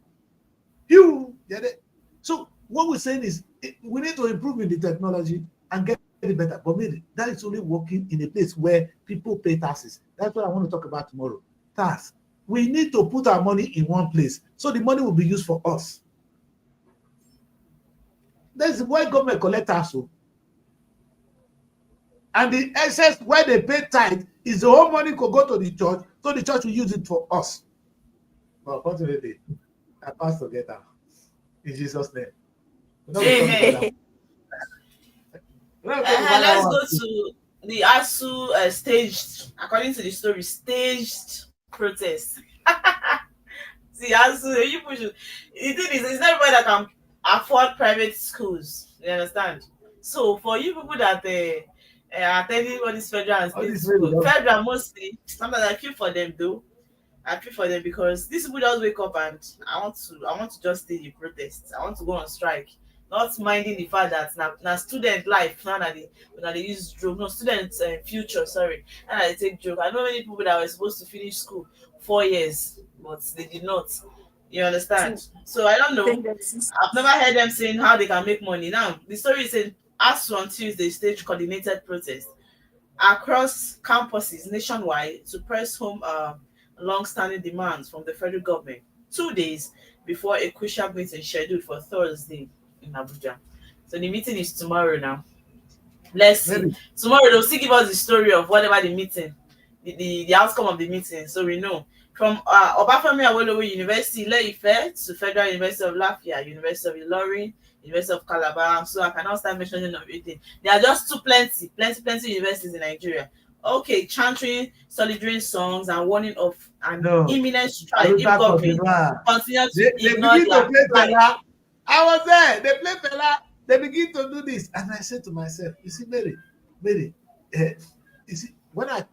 So what we're saying is we need to improve in the technology and get it better. But maybe that is only working in a place where people pay taxes. That's what I want to talk about tomorrow. Tax. We need to put our money in one place, so the money will be used for us. That's why government collect tax. And the excess where they pay tithe is the whole money could go to the church, so the church will use it for us. But unfortunately, I pass to get out. In Jesus' name. Amen. Let's go to the ASU staged, according to the story, staged protest. See, ASU, you push it. The thing is, it's not everybody that can afford private schools. You understand? So for you people that are attending all these federal and state schools, federal mostly, sometimes I feel for them though. I feel for them because these people just wake up and I want to just stay in protest. I want to go on strike. Not minding the fact that now student life now that they use joke. No, students future, sorry. And they take joke. I know many people that were supposed to finish school 4 years, but they did not. You understand? So I don't know. I've never heard them saying how they can make money. Now the story is saying ASU on Tuesday stage coordinated protest across campuses nationwide to press home long-standing demands from the federal government 2 days before a crucial meeting scheduled for Thursday in Abuja. So the meeting is tomorrow now. Let's see. Tomorrow they'll still give us the story of whatever the meeting, the outcome of the meeting, so we know. From Obafemi Awolowo University, Ile-Ife, to Federal University of Lafayette, University of Ilorin, University of Calabar. So I cannot start mentioning everything. There are just plenty universities in Nigeria. Okay, chanting, solidarity songs, and warning of an imminent strike if government continue to ignore their. I was there. They play fella. They begin to do this, and I said to myself, "You see, Mary, you see, when I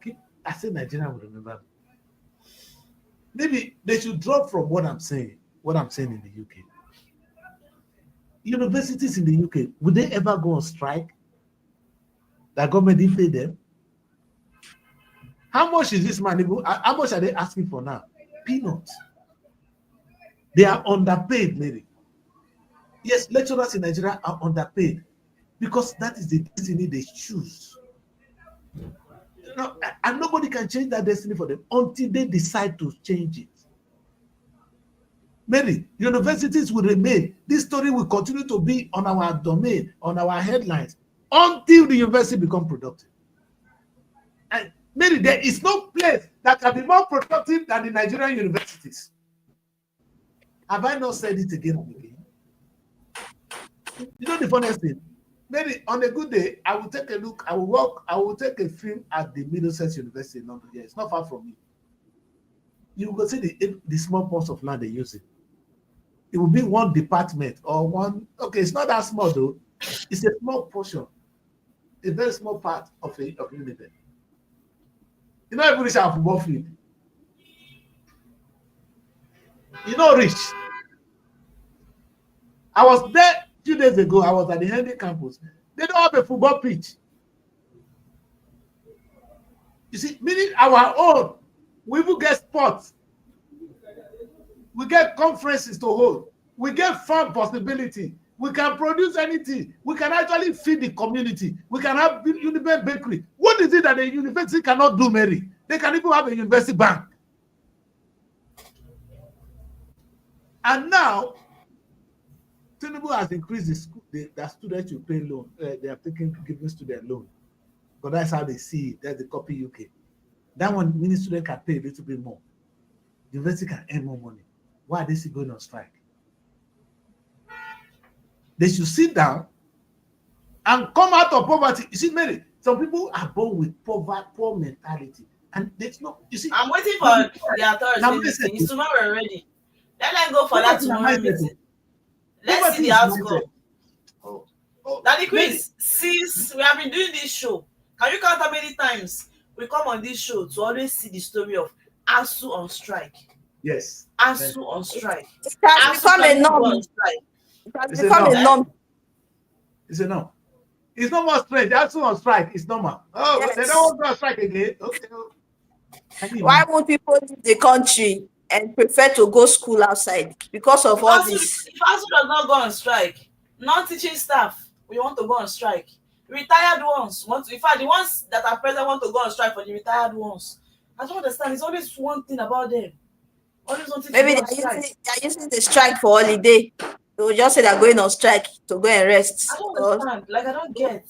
say Nigeria will remember me. Maybe they should drop from what I'm saying in the UK. Universities in the UK, would they ever go on strike? The government didn't pay them. How much is this money? How much are they asking for now? Peanuts. They are underpaid, maybe. Yes, lecturers in Nigeria are underpaid because that is the destiny they choose. You know, and nobody can change that destiny for them until they decide to change it. Maybe universities will remain. This story will continue to be on our domain, on our headlines, until the university become productive. And maybe there is no place that can be more productive than the Nigerian universities. Have I not said it again and again? You know the funniest thing? Maybe on a good day, I will take a look, I will take a film at the Middlesex University in London. Yeah, it's not far from me. You will see the small parts of land they use it. It will be one department or one, okay, it's not that small though. It's a small portion, a very small part of United. You know, everybody have football field. You know, Rich. I was there 2 days ago. I was at the Henry campus. They don't have a football pitch. You see, meaning our own, we will get sports. We get conferences to hold. We get farm possibility. We can produce anything. We can actually feed the community. We can have Unibank bakery. What is it that a university cannot do, Mary? They can even have a university bank. And now, Tinubu has increased the students you pay loan. They are giving student loan. But that's how they see it. That's the copy UK. That one, many students can pay a little bit more. The university can earn more money. Why are they still going on strike? They should sit down and come out of poverty. You see, Mary, some people are born with poor mentality. And there's no, you see. I'm waiting for the authorities. It's tomorrow already. Let them go for that tomorrow meeting. Let's see the outcome. Daddy Chris, since we have been doing this show, can you count how many times we come on this show to always see the story of ASU on strike? Yes. ASU on strike. It has become a norm. It has become a norm. It's a norm. It's no more strike. ASU on strike. It's normal. Oh, yes. They don't want to go on strike again. Okay. Why would people leave the country and prefer to go school outside because of all this? If ASU does not go on strike, non-teaching staff, we want to go on strike Retired ones want to, in fact, the ones that are present want to go on strike for the retired ones. I don't understand. It's always one thing about them. Always wanting Maybe to go on strike. they're using the strike for holiday. They will just say they're going on strike to go and I rest. don't understand. Like, I don't get.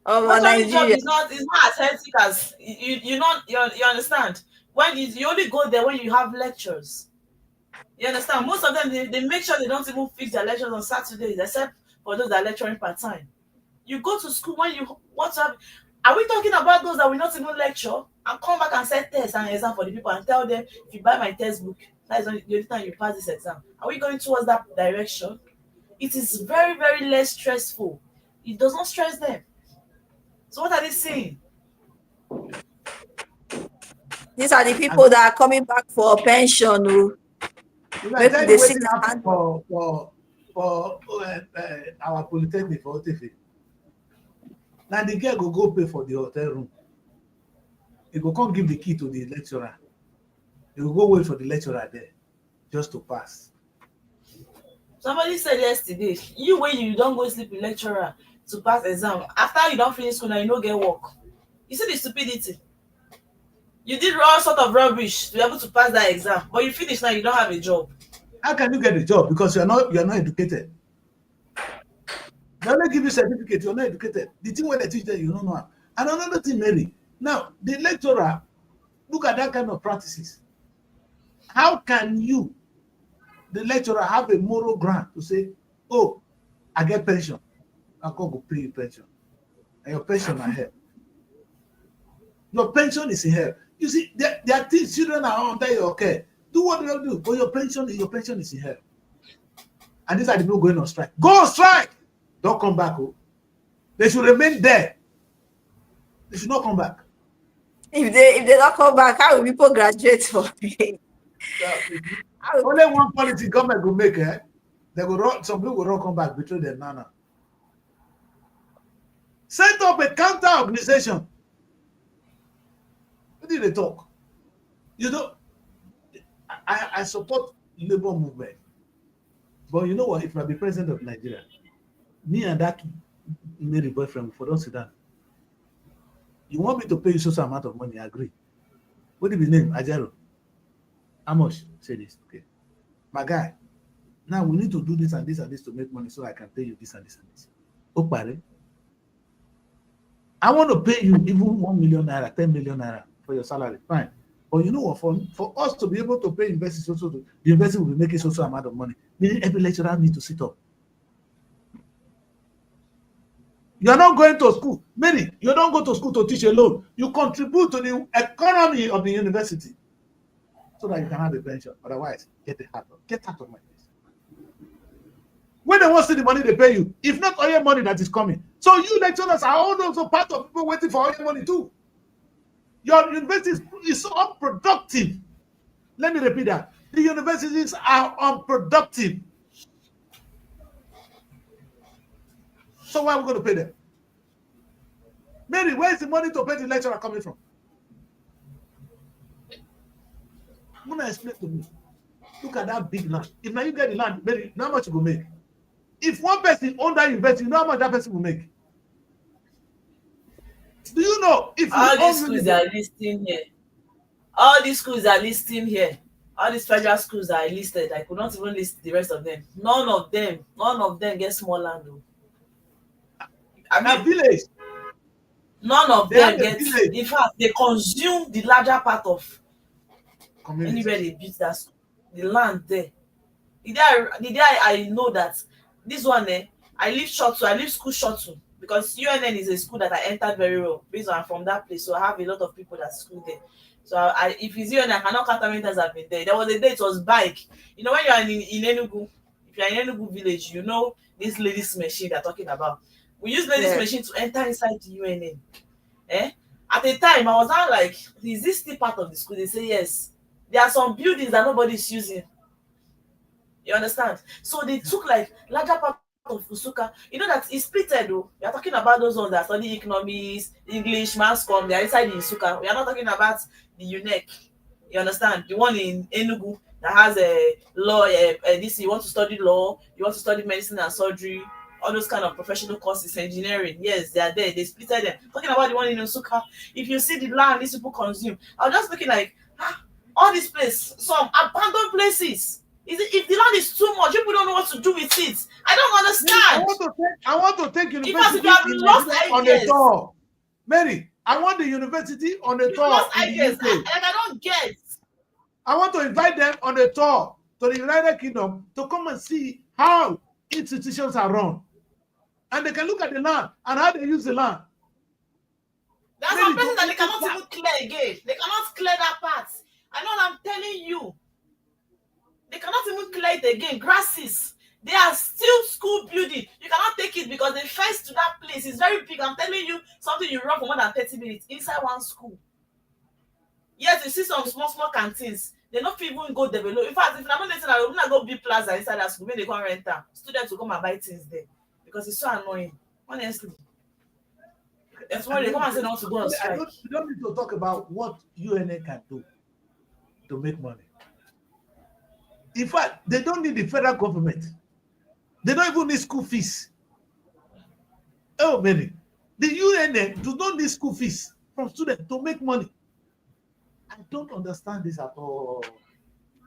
Mortuary job Nigeria. is not as hectic as you understand. When you only go there when you have lectures. You understand? Most of them they make sure they don't even fix their lectures on Saturdays, except for those that are lecturing part-time. You go to school when you want to have. Are we talking about those that will not even lecture and come back and set tests and exam for the people and tell them, if you buy my textbook, that is the only time you pass this exam? Are we going towards that direction? It is very, very less stressful. It does not stress them. So what are they saying? These are the people that are coming back for pension. Maybe they sit for our polytechnic for OTF. Now the girl go pay for the hotel room. He go come give the key to the lecturer. He will go wait for the lecturer there just to pass. Somebody said yesterday, when you don't go sleep with lecturer to pass exam, after you don't finish school now you don't get work. You see the stupidity. You did all sort of rubbish to be able to pass that exam, but you finish now you don't have a job. How can you get a job? Because you're not educated. They only give you certificate, you're not educated. The thing when they teach them, you don't know. And another thing, Mary. Now, the lecturer, look at that kind of practices. How can you, the lecturer, have a moral ground to say, oh, I get pension. I can't go pay you pension. And your pension are here. Your pension is here. You see, their things, children are under your care. Do what you do, but your pension is in here. And these are the people going on strike. Go on strike! Don't come back. Oh. They should remain there. They should not come back. If they don't come back, how will people graduate for me? Only one policy government will make it. They will run, some people will not come back between them. No. Set up a counter organization. What did they talk? You know, I support labor movement. But you know what? If I be president of Nigeria, me and that Mary boyfriend for don't sit down. You want me to pay you so amount of money? I agree. What is his name? Ajaro. How much? Say this. Okay. My guy, now we need to do this and this and this to make money so I can pay you this and this and this. Okay. I want to pay you even 1 million naira, 10 million naira for your salary. Fine. But you know what? For us to be able to pay investors, also the university will be making so amount of money. Meaning every lecturer needs to sit up. You are not going to school. Many, you don't go to school to teach alone. You contribute to the economy of the university so that you can have a pension. Otherwise, get out of my face. When they want to see the money they pay you, if not all your money that is coming. So you lecturers are also part of people waiting for all your money too. Your university is so unproductive. Let me repeat that. The universities are unproductive. So where are we going to pay them? Mary, where is the money to pay the lecturer coming from? I'm going to explain to me. Look at that big land. If now you get the land, Mary, how much you will make? If one person owns that university, you know how much that person will make? Do you know? If all these schools are listing here. All these schools are listing here. All these federal schools are listed. I could not even list the rest of them. None of them get small land. I mean, village. None of them get. In fact, they consume the larger part of anywhere they built that school. The land there. The day I know that this one, I live school shuttle because UNN is a school that I entered very well based on from that place. So I have a lot of people that school there. So if it's UNN, I cannot count how many times I've been there. There was a day it was bike. You know, when you are in Enugu, if you are in Enugu village, you know this ladies machine they're talking about. We use ladies machine to enter inside the UNN. At the time, I was not like, is this still part of the school? They say yes. There are some buildings that nobody's using. You understand? So they took like larger part of Fusuka. You know that it's splitted though. We are talking about those ones that study economics, English, mass comm. They are inside the Isuka. We are not talking about the UNEC. You understand? The one in Enugu that has a law. This you want to study law, you want to study medicine and surgery, all those kind of professional courses, engineering. Yes, they are there. They splitted them. Talking about the one in Osuka, if you see the land these people consume, I was just looking like, all these places, some abandoned places. If the land is too much, people don't know what to do with it. I don't understand. I want to take In fact, university if you have in lost Nigeria on a ideas, tour. Mary, I want the university on a you've tour lost in ideas, the UK. and I don't get. I want to invite them on a tour to the United Kingdom to come and see how institutions are run. And they can look at the land and how they use the land. There are some places that they cannot even clear again. They cannot clear that part. I know what I'm telling you. They cannot even clear it again. Grasses. They are still school building. You cannot take it because the fence to that place is very big. I'm telling you, something you run for more than 30 minutes inside one school. Yes, you see some small canteens. They don't even go develop. In fact, if I'm not letting, I will not go build plaza inside that school. When they come rent out, students will come and buy things there because it's so annoying. Honestly, that's why they come and say they want to go on strike. We don't need to talk about what UNA can do to make money. In fact, they don't need the federal government. They don't even need school fees. Oh, Mary, the UNA do not need school fees from students to make money. I don't understand this at all.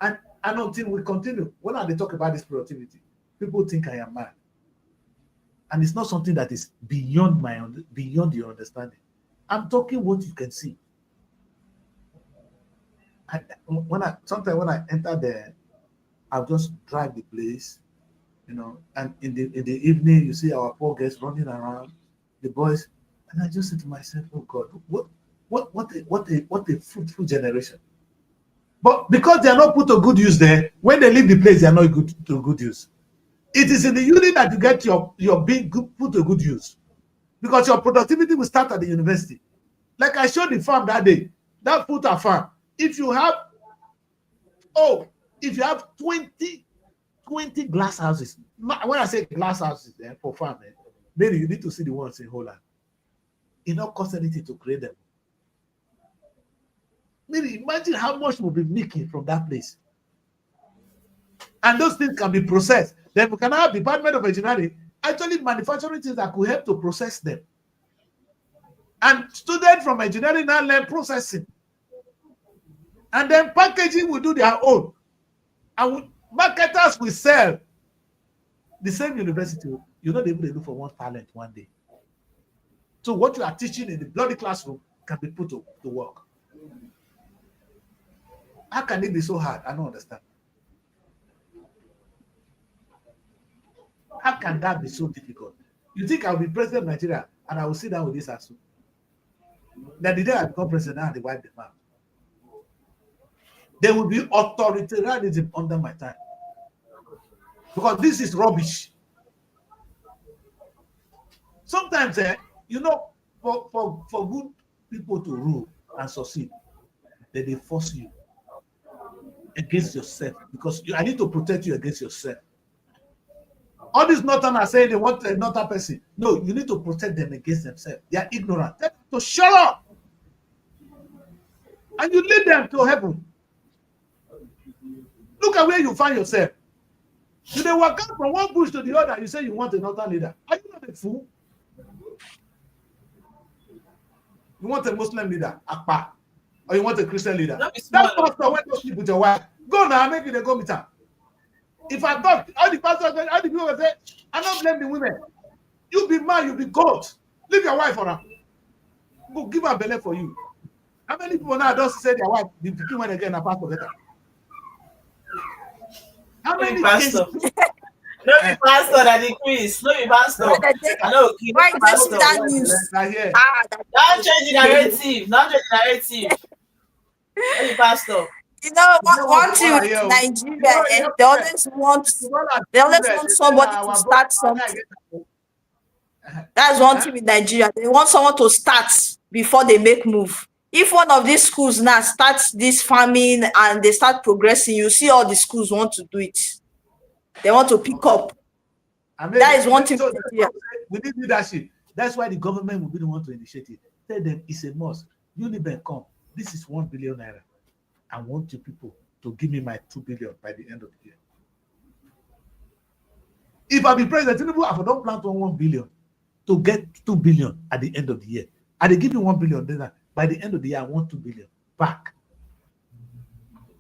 And until we continue, when they talk about this productivity, people think I am mad. And it's not something that is beyond your understanding. I'm talking what you can see. Sometimes when I enter there, I'll just drive the place, and in the evening you see our poor girls running around, the boys, and I just say to myself, oh God, what a fruitful generation. But because they are not put to good use there, when they leave the place, they are not to good use. It is in the unit that you get your being put to good use, because your productivity will start at the university. Like I showed the farm that day, that fruit farm. If you have 20 glass houses, when I say glass houses for farm, maybe you need to see the ones in Holland. It not cost anything to create them. Maybe imagine how much we'll be making from that place. And those things can be processed. Then we can have Department of Engineering actually manufacturing things that could help to process them. And students from engineering now learn processing. And then packaging will do their own. And marketers will sell. The same university, you're not able to look for one talent one day. So what you are teaching in the bloody classroom can be put to work. How can it be so hard? I don't understand. How can that be so difficult? You think I'll be president of Nigeria and I will sit down with this ASU? Then the day I become president, now they wipe them out. There will be authoritarianism under my time. Because this is rubbish. Sometimes, for good people to rule and succeed, they force you against yourself, because I need to protect you against yourself. All these northern are saying they want a northern person. No, you need to protect them against themselves. They are ignorant. Tell them to shut up. And you lead them to heaven. Look at where you find yourself. You they walk out from one bush to the other, you say you want a northern leader. Are you not a fool? You want a Muslim leader, Akpa, or you want a Christian leader? That pastor went to sleep with your wife. Go now, make it a go meet her. If I talk, all the pastors, all the people will say, I don't blame the women. You be man, you be God. Leave your wife for her. Go give her belly for you. How many people now don't say their wife, the people when again a pastor better? How many pastor? No be pastor that increase. No be pastor. I know. Why just that news? Don't change the narrative. Don't change the narrative. No be pastor. You know, one thing with Nigeria, they always want somebody to start something. That's one thing with Nigeria. They want someone to start before they make move. If one of these schools now starts this farming and they start progressing, you see all the schools want to do it. They want to pick up. That is one thing. We need leadership. That's why the government will be the one to initiate it. Tell them it's a must. Unibank, come. This is 1 billion naira. I want you people to give me my 2 billion by the end of the year. If I be president, Tinubu, I don't plan to 1 billion to get 2 billion at the end of the year. And they give you 1 billion, then by the end of the year, I want 2 billion back.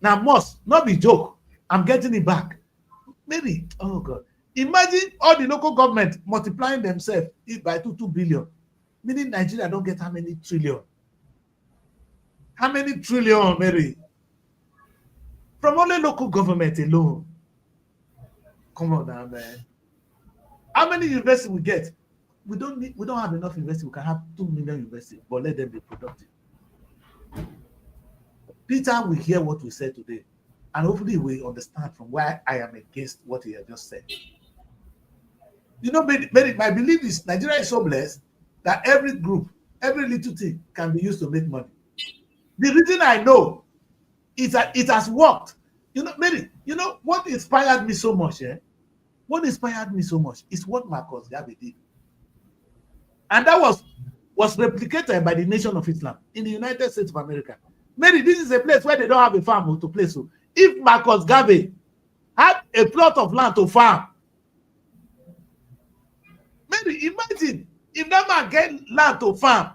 Now, must not be joke. I'm getting it back. Maybe, oh God. Imagine all the local government multiplying themselves by 2 billion. Meaning Nigeria don't get how many trillion? How many trillion, Mary? From only local government alone. Come on now, man. How many universities we get? We don't have enough universities. We can have 2 million universities, but let them be productive. Peter will hear what we said today, and hopefully he will understand from why I am against what he has just said. You know, my belief is Nigeria is so blessed that every group, every little thing can be used to make money. The reason I know is that it has worked. You know, Mary, you know what inspired me so much, What inspired me so much is what Marcus Garvey did. And that was replicated by the Nation of Islam in the United States of America. Mary, this is a place where they don't have a farm to play. So if Marcus Garvey had a plot of land to farm, Mary, imagine if that man get land to farm,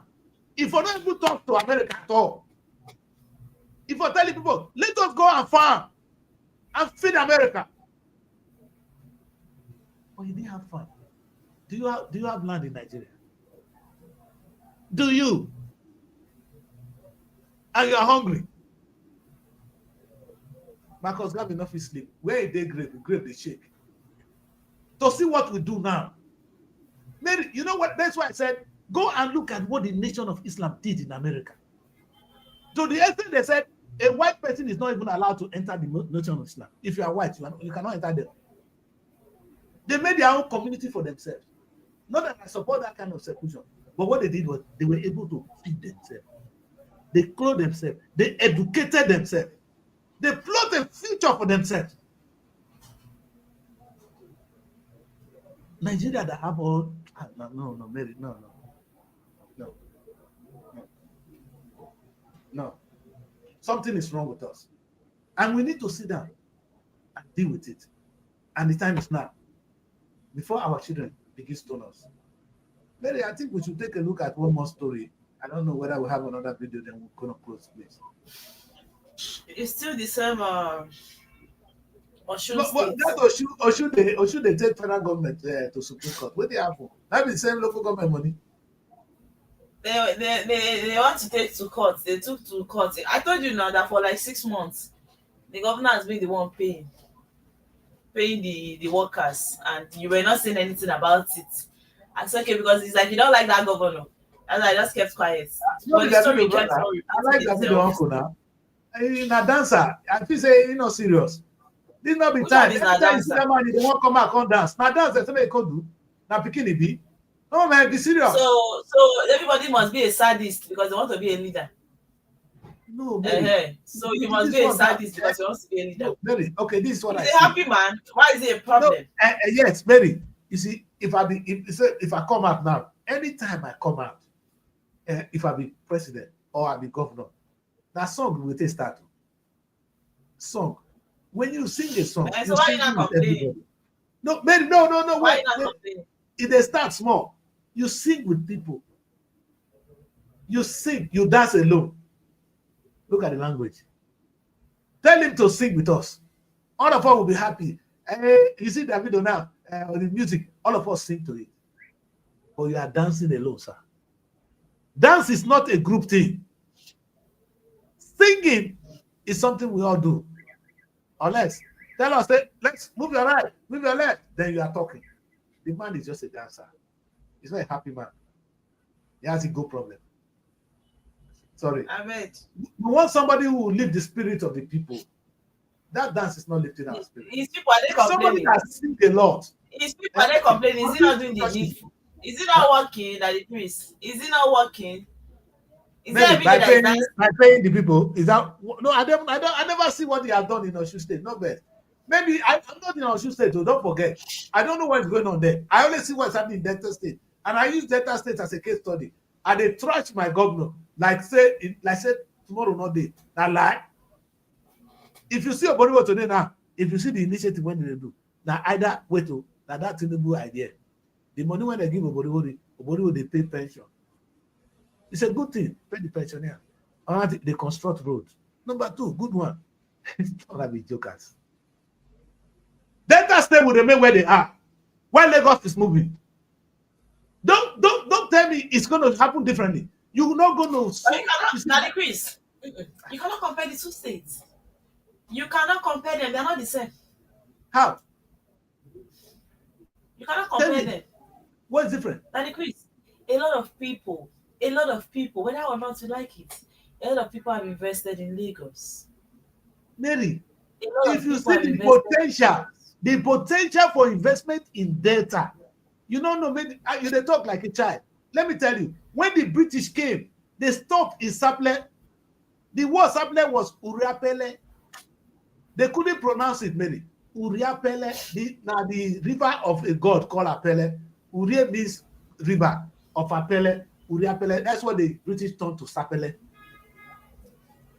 if we're not able to talk to America at all, if we're telling people, let us go and farm and feed America. But you didn't have fun. Do you have land in Nigeria? Do you? And you are hungry. Marcus Garvey enough is sleep. Where they grave they shake. To see what we do now. Maybe, you know what? That's why I said, go and look at what the Nation of Islam did in America. To the extent they said, a white person is not even allowed to enter the Nation of Islam. If you are white, you cannot enter there. They made their own community for themselves. Not that I support that kind of seclusion, but what they did was they were able to feed themselves. They clothed themselves. They educated themselves. They plot a future for themselves. Nigeria that have all no, Mary, no. Something is wrong with us. And we need to sit down and deal with it. And the time is now. Before our children begin to stone us. Mary, I think we should take a look at one more story. I don't know whether we have another video, then we're going to close, please. It's still the same Osun No, but that Osun they take federal government to Supreme Court. What they have for? That be the same local government money. They want to take to court. They took to court. I told you now that for like 6 months, the governor has been the one paying the workers, and you were not saying anything about it. I said, okay, because it's like you don't like that governor. And I just kept quiet. But the story kept on. I like that video uncle now. In a dancer, I feel say you know serious. This not be time. Every time you see that man, they won't come back on dance. Now dance, that's what they can do. Now bikini be. No man, be serious. So everybody must be a sadist because they want to be a leader. No, Mary. So you must be a sadist because you want to be a leader. No, Mary, okay, this is what I see. He's a happy man. Why is it a problem? No, yes, Mary. You see, if I come out now, anytime I come out, if I be president or I be governor, that song will take start. Song. When you sing a song, so why you not complaining? No, Mary, no. Why you not complaining? If they start small, you sing with people. You sing, you dance alone. Look at the language. Tell him to sing with us. All of us will be happy. You see that video now, the music, all of us sing to it. But you are dancing alone, sir. Dance is not a group thing. Singing is something we all do. Unless, tell us, let's move your right, move your left, then you are talking. The man is just a dancer. He's not a happy man. He has a go problem. Sorry. I bet. We want somebody who will lift the spirit of the people. That dance is not lifting our spirit. His people are they complaining. Somebody that sings a lot. His people are they complaining. Is he not doing the needful? Is it not working at the priest? Is it not working? Is there a by paying the people? Is that no? I never see what they have done in Osun State. Not bad. Maybe I'm not in Osun State, so don't forget. I don't know what's going on there. I only see what's happening in Delta State, and I use Delta State as a case study. And they trash my governor, like say tomorrow not day. That lie. If you see a body today now, if you see the initiative when they do, now either wait to Now that's a good idea. The money when they give Obori will they pay pension. It's a good thing. Pay the pensioner. They construct roads. Number two, good one. Don't be jokers. Delta State will remain where they are. While Lagos is moving. Don't tell me it's going to happen differently. You're not going to. Chris, you cannot compare the two states. You cannot compare them. They're not the same. How? You cannot compare them. What's different? Chris, a lot of people, whether or not you like it, a lot of people have invested in Lagos. Mary, if you see the potential for investment in Delta, you don't know, you they talk like a child. Let me tell you, when the British came, they stopped in Sapele. The word Sapele was Uriapele. They couldn't pronounce it, Mary. Uriapele, the river of a god called Apele. Uria means river of Apele. Uriapele. That's what the British turned to Sapele.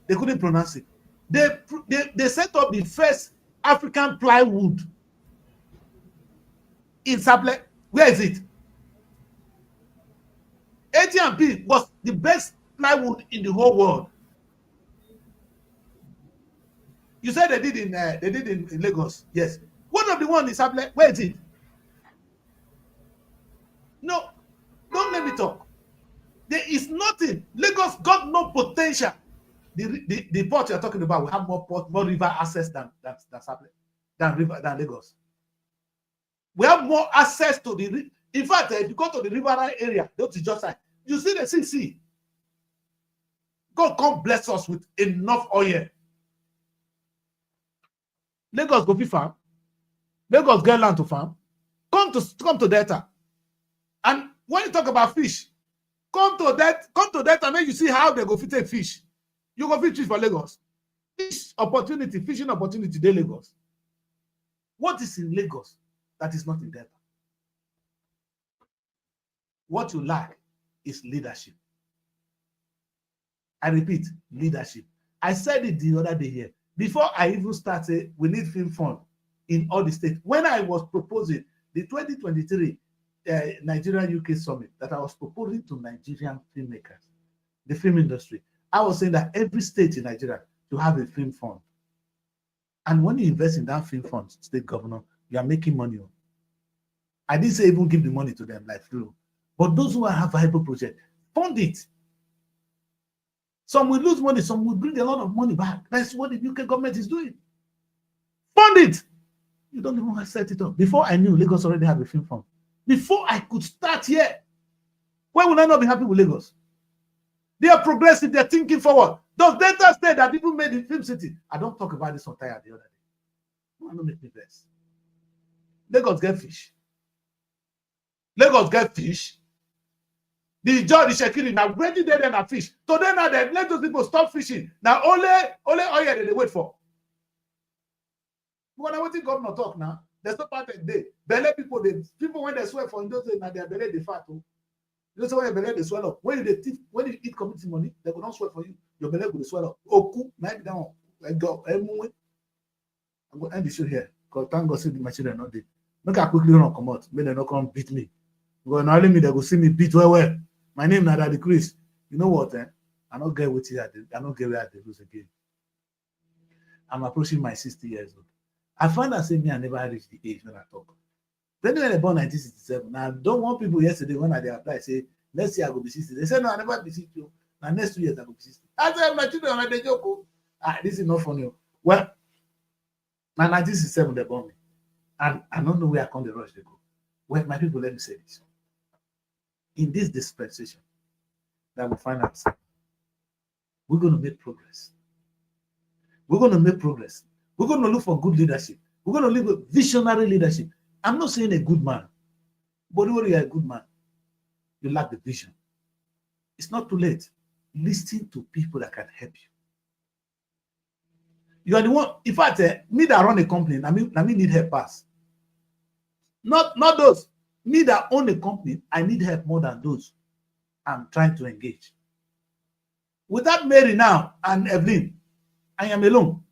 They couldn't pronounce it. They set up the first African plywood in Sapele. Where is it? AT&P was the best plywood in the whole world. You said they did in Lagos. Yes. One of the one in Sapele. Where is it? No, don't let me talk. There is nothing. Lagos got no potential. The port you're talking about will have more river access than Sapele, than Lagos. We have more access to the. In fact, if you go to the riverine area, that is just like you see the CC. God come bless us with enough oil. Lagos go farm. Lagos get land to farm. Come to Delta. And when you talk about fish, come to Delta, make you see how they go take fish. You go fish for Lagos. Fishing opportunity, they Lagos. What is in Lagos that is not in Delta? What you lack is leadership. I repeat, leadership. I said it the other day here. Before I even started, we need film fund in all the states. When I was proposing the 2023 Nigerian UK summit that I was proposing to Nigerian filmmakers, the film industry, I was saying that every state in Nigeria should have a film fund. And when you invest in that film fund, state governor, you are making money. I didn't say even give the money to them like flu. But those who have viable projects, fund it. Some will lose money, some will bring a lot of money back. That's what the UK government is doing. Fund it. You don't even have to set it up. Before I knew Lagos already had a film fund. Before I could start here, why would I not be happy with Lagos? They are progressive, they're thinking forward. Those Delta State that people made in Film City. I don't talk about this on Tire the other day. Don't make me bless. Lagos get fish. Lagos get fish. The judge, the Shekiri, now ready there and a fish. So then now they let those people stop fishing. Now only oil they wait for. When I want to governor talk now, there's no part of day. Belly people when they swear for those days, now their belly they fat. You know so when your belly they swell up. When you eat community money, they will not swear for you. Your belly will swell up. Oku, maybe down. Like go. I'm going to end the show here. Because thank God see the material not there. Make I quickly run come out. May they not come beat me. Because now me they go see me beat well. My name is Daddy Chris. You know what? I don't get what I don't get where I lose again. I'm approaching my 60 years old. I find out say me I never reached the age when I talk. Then when I born 1967, now I don't want people yesterday when I apply say, let's say I go be 60. They say no, I never be 60. Now next 2 years I go be 60. I said my children are they joke. This is not funny. Well, now 1967 they born me. And I don't know where I come the rush they go. Well, my people, let me say this. In this dispensation that we find ourselves, we're going to make progress. We're going to make progress. We're going to look for good leadership. We're going to live with visionary leadership. I'm not saying a good man, but when you're a good man, you lack the vision. It's not too late. Listen to people that can help you. You are the one, in fact, me that run a company, I mean need help pass. Not those. Me that own a company, I need help more than those I'm trying to engage. Without Mary now and Evelyn, I am alone.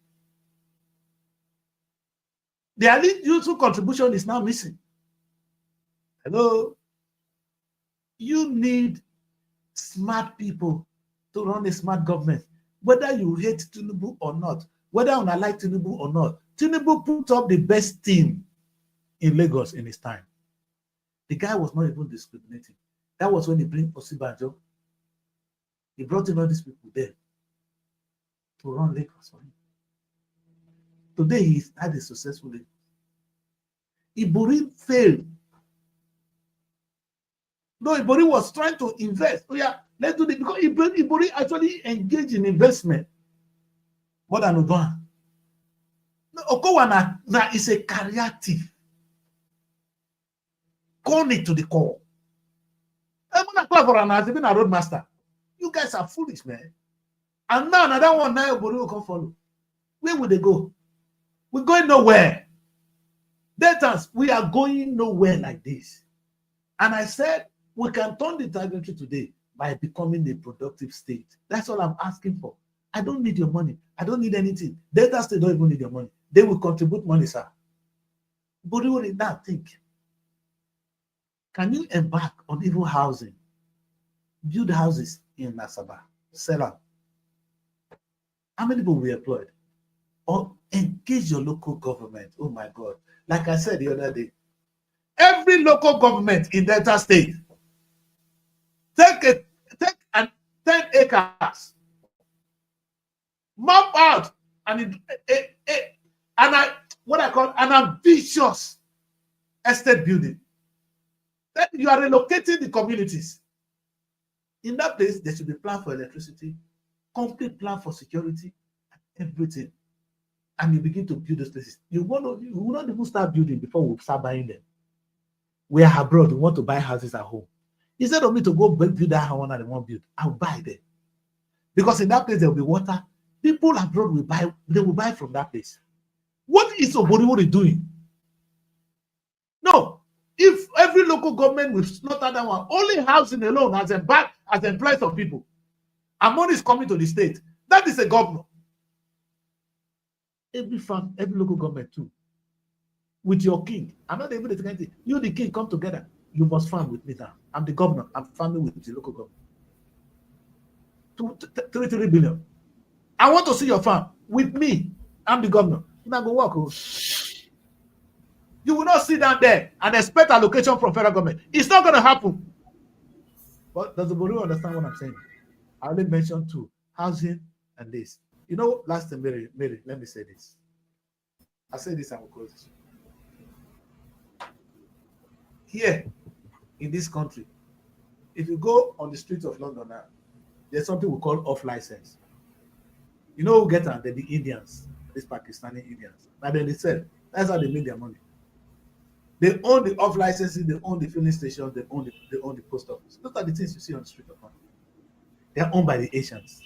The elite useful contribution is now missing. Hello? You need smart people to run a smart government. Whether you hate Tinubu or not, whether you like Tinubu or not, Tinubu put up the best team in Lagos in his time. The guy was not even discriminating. That was when he bring Osibanjo. He brought in all these people there to run Lagos for him. Today he had a successful Lagos. Ibori failed. No, Ibori was trying to invest. Oh yeah, let's do this because Ibori actually engaged in investment more than Ogowa. No, Ogowa now is a career thief. Corny to the core. I'm gonna clap for has been a roadmaster. You guys are foolish, man. And now another one now Ibori will come follow. Where will they go? We're going nowhere. Debtors, we are going nowhere like this. And I said, we can turn the country today by becoming a productive state. That's all I'm asking for. I don't need your money. I don't need anything. Debtors, they don't even need your money. They will contribute money, sir. But you will now think, can you embark on even housing? Build houses in Nasaba, sell them. How many people will be employed? Or engage your local government. Oh my God. Like I said the other day, every local government in Delta State, take 10 acres, map out what I call an ambitious estate building. Then you are relocating the communities. In that place, there should be plan for electricity, complete plan for security, everything. And you begin to build those places. You will not even start building before we start buying them. We are abroad, we want to buy houses at home. Instead of me to go build that one that they want to build, I'll buy them. Because in that place there will be water. People abroad will buy, they will buy from that place. What is Oboriwori doing? No. If every local government will slaughter that one, only housing alone has employed some people, and money is coming to the state, that is a governor. Every farm, every local government too. With your king. I'm not able to take anything. You, the king, come together. You must farm with me now. I'm the governor. I'm farming with the local government. 3 billion. I want to see your farm with me. I'm the governor. You not go work. You will not sit down there and expect allocation from federal government. It's not going to happen. But does the body understand what I'm saying? I only mentioned two: housing and this. You know, last time, Mary, let me say this. I say this and we'll close this. Here in this country, if you go on the streets of London now, there's something we call off license. You know who get them? They're the Indians, these Pakistani Indians. Now then they sell. That's how they make their money. They own the off licenses, they own the filling stations, they own the post office. Those are the things you see on the street of London. They are owned by the Asians.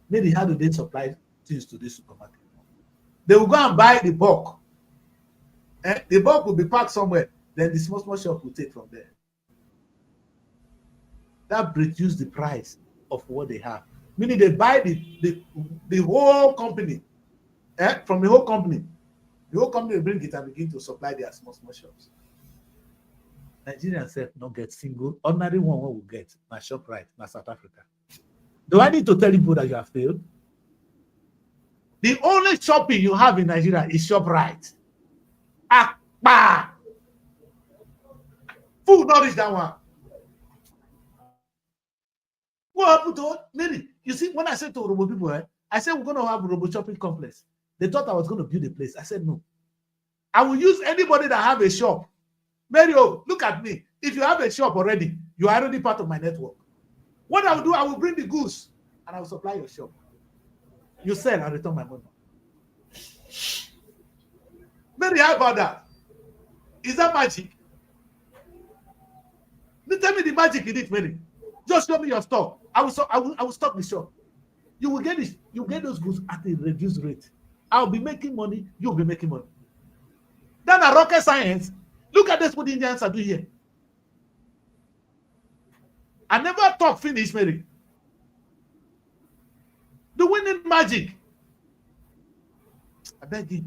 Maybe how do they supply things to this supermarket? They will go and buy the bulk. The bulk will be packed somewhere. Then the small shop will take from there. That reduces the price of what they have. Meaning they buy the whole company. From the whole company. The whole company will bring it and begin to supply their small shops. Nigerians self not get single. Ordinary one what will get. My shop right, my South Africa. Do I need to tell people that you have failed? The only shopping you have in Nigeria is ShopRite. Akpa. Food not reach that one. What happened to many? You see, when I said to Robo people, I said we're going to have a Robo shopping complex. They thought I was going to build a place. I said no. I will use anybody that have a shop. Mario, look at me. If you have a shop already, you are already part of my network. What I will do, I will bring the goods and I will supply your shop. You sell and return my money. Mary, how about that? Is that magic? Tell me the magic in it, Mary. Just show me your stock. I will stock the shop. You will get this. You get those goods at a reduced rate. I'll be making money. You'll be making money. Then a rocket science. Look at this what the Indians are doing here. I never talk finish, Mary. The winning magic. I beg you.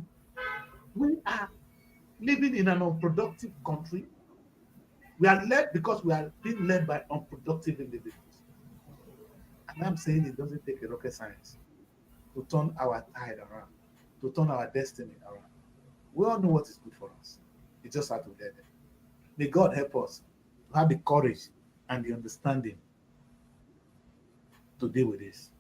We are living in an unproductive country. We are led because we are being led by unproductive individuals. And I'm saying it doesn't take a rocket science to turn our tide around, to turn our destiny around. We all know what is good for us. We just have to let it. May God help us to have the courage and the understanding to deal with this.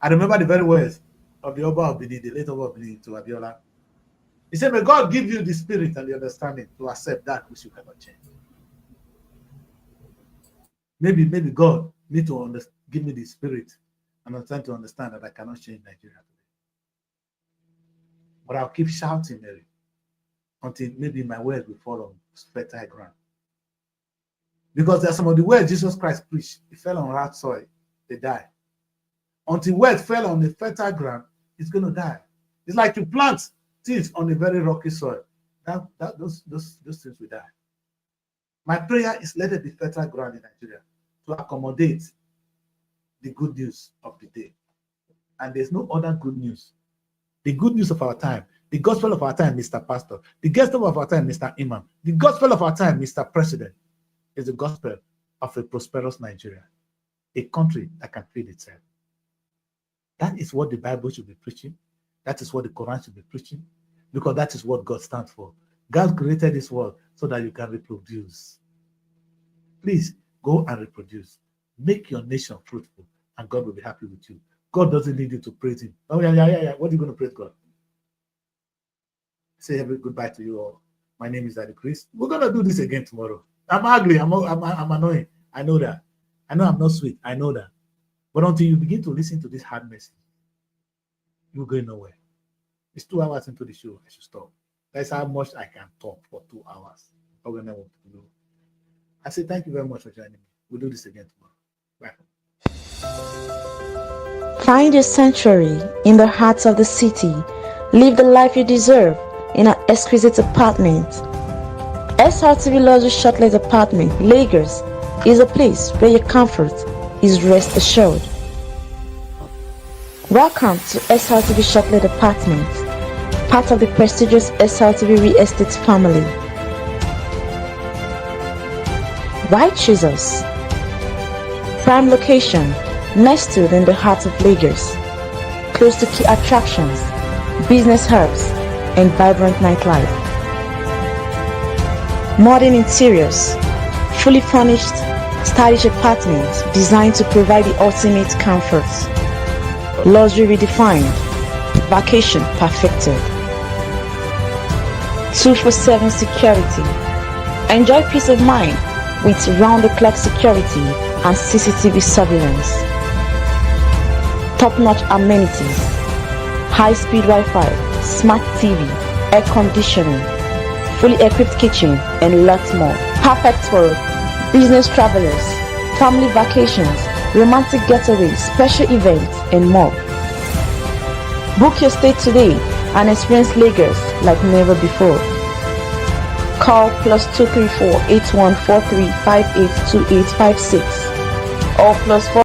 I remember the very words of the Oba of Benin, the late Oba of Benin, to Abiola. He said, may God give you the spirit and the understanding to accept that which you cannot change. Maybe God need to give me the spirit and understand to understand that I cannot change Nigeria today. But I'll keep shouting, Mary, until maybe my words will fall on fertile ground. Because there are some of the words Jesus Christ preached, it fell on hard soil, they die. Until word fell on the fertile ground, it's going to die. It's like you plant things on a very rocky soil. Those things will die. My prayer is let it be fertile ground in Nigeria to accommodate the good news of the day. And there's no other good news. The good news of our time, the gospel of our time, Mr. Pastor, the gospel of our time, Mr. Imam, the gospel of our time, Mr. President, is the gospel of a prosperous Nigeria, a country that can feed itself. That is what the Bible should be preaching. That is what the Quran should be preaching, because that is what God stands for. God created this world so that you can reproduce. Please go and reproduce. Make your nation fruitful, and God will be happy with you. God doesn't need you to praise him. Oh, yeah. What are you going to praise God? Say every goodbye to you all. My name is Daddy Chris. We're going to do this again tomorrow. I'm ugly. I'm annoying. I know that. I know I'm not sweet. I know that. But until you begin to listen to this hard message, you're going nowhere. It's 2 hours into the show. I should stop. That's how much I can talk for 2 hours. What I want to do. I say thank you very much for joining me. We'll do this again tomorrow. Bye. Find your sanctuary in the heart of the city. Live the life you deserve in an exquisite apartment. SRTV Luxury Shortlet Apartment, Lagos, is a place where your comfort is rest assured. Welcome to SRTV Shortlet Apartment, part of the prestigious SRTV Real Estate family. Why choose us? Prime location, nestled in the heart of Lagos, close to key attractions, business hubs, and vibrant nightlife. Modern interiors, fully furnished, stylish apartments designed to provide the ultimate comfort. Luxury redefined, vacation perfected. 24/7 security. Enjoy peace of mind with round-the-clock security and CCTV surveillance. Top-notch amenities, high-speed Wi-Fi, smart TV, air conditioning, fully equipped kitchen, and lots more. Perfect for business travelers, family vacations, romantic getaways, special events, and more. Book your stay today and experience Lagos like never before. Call +234 8143 582856 or +4.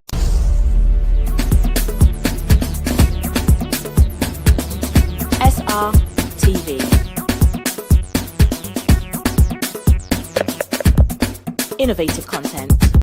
SRTV. Innovative content.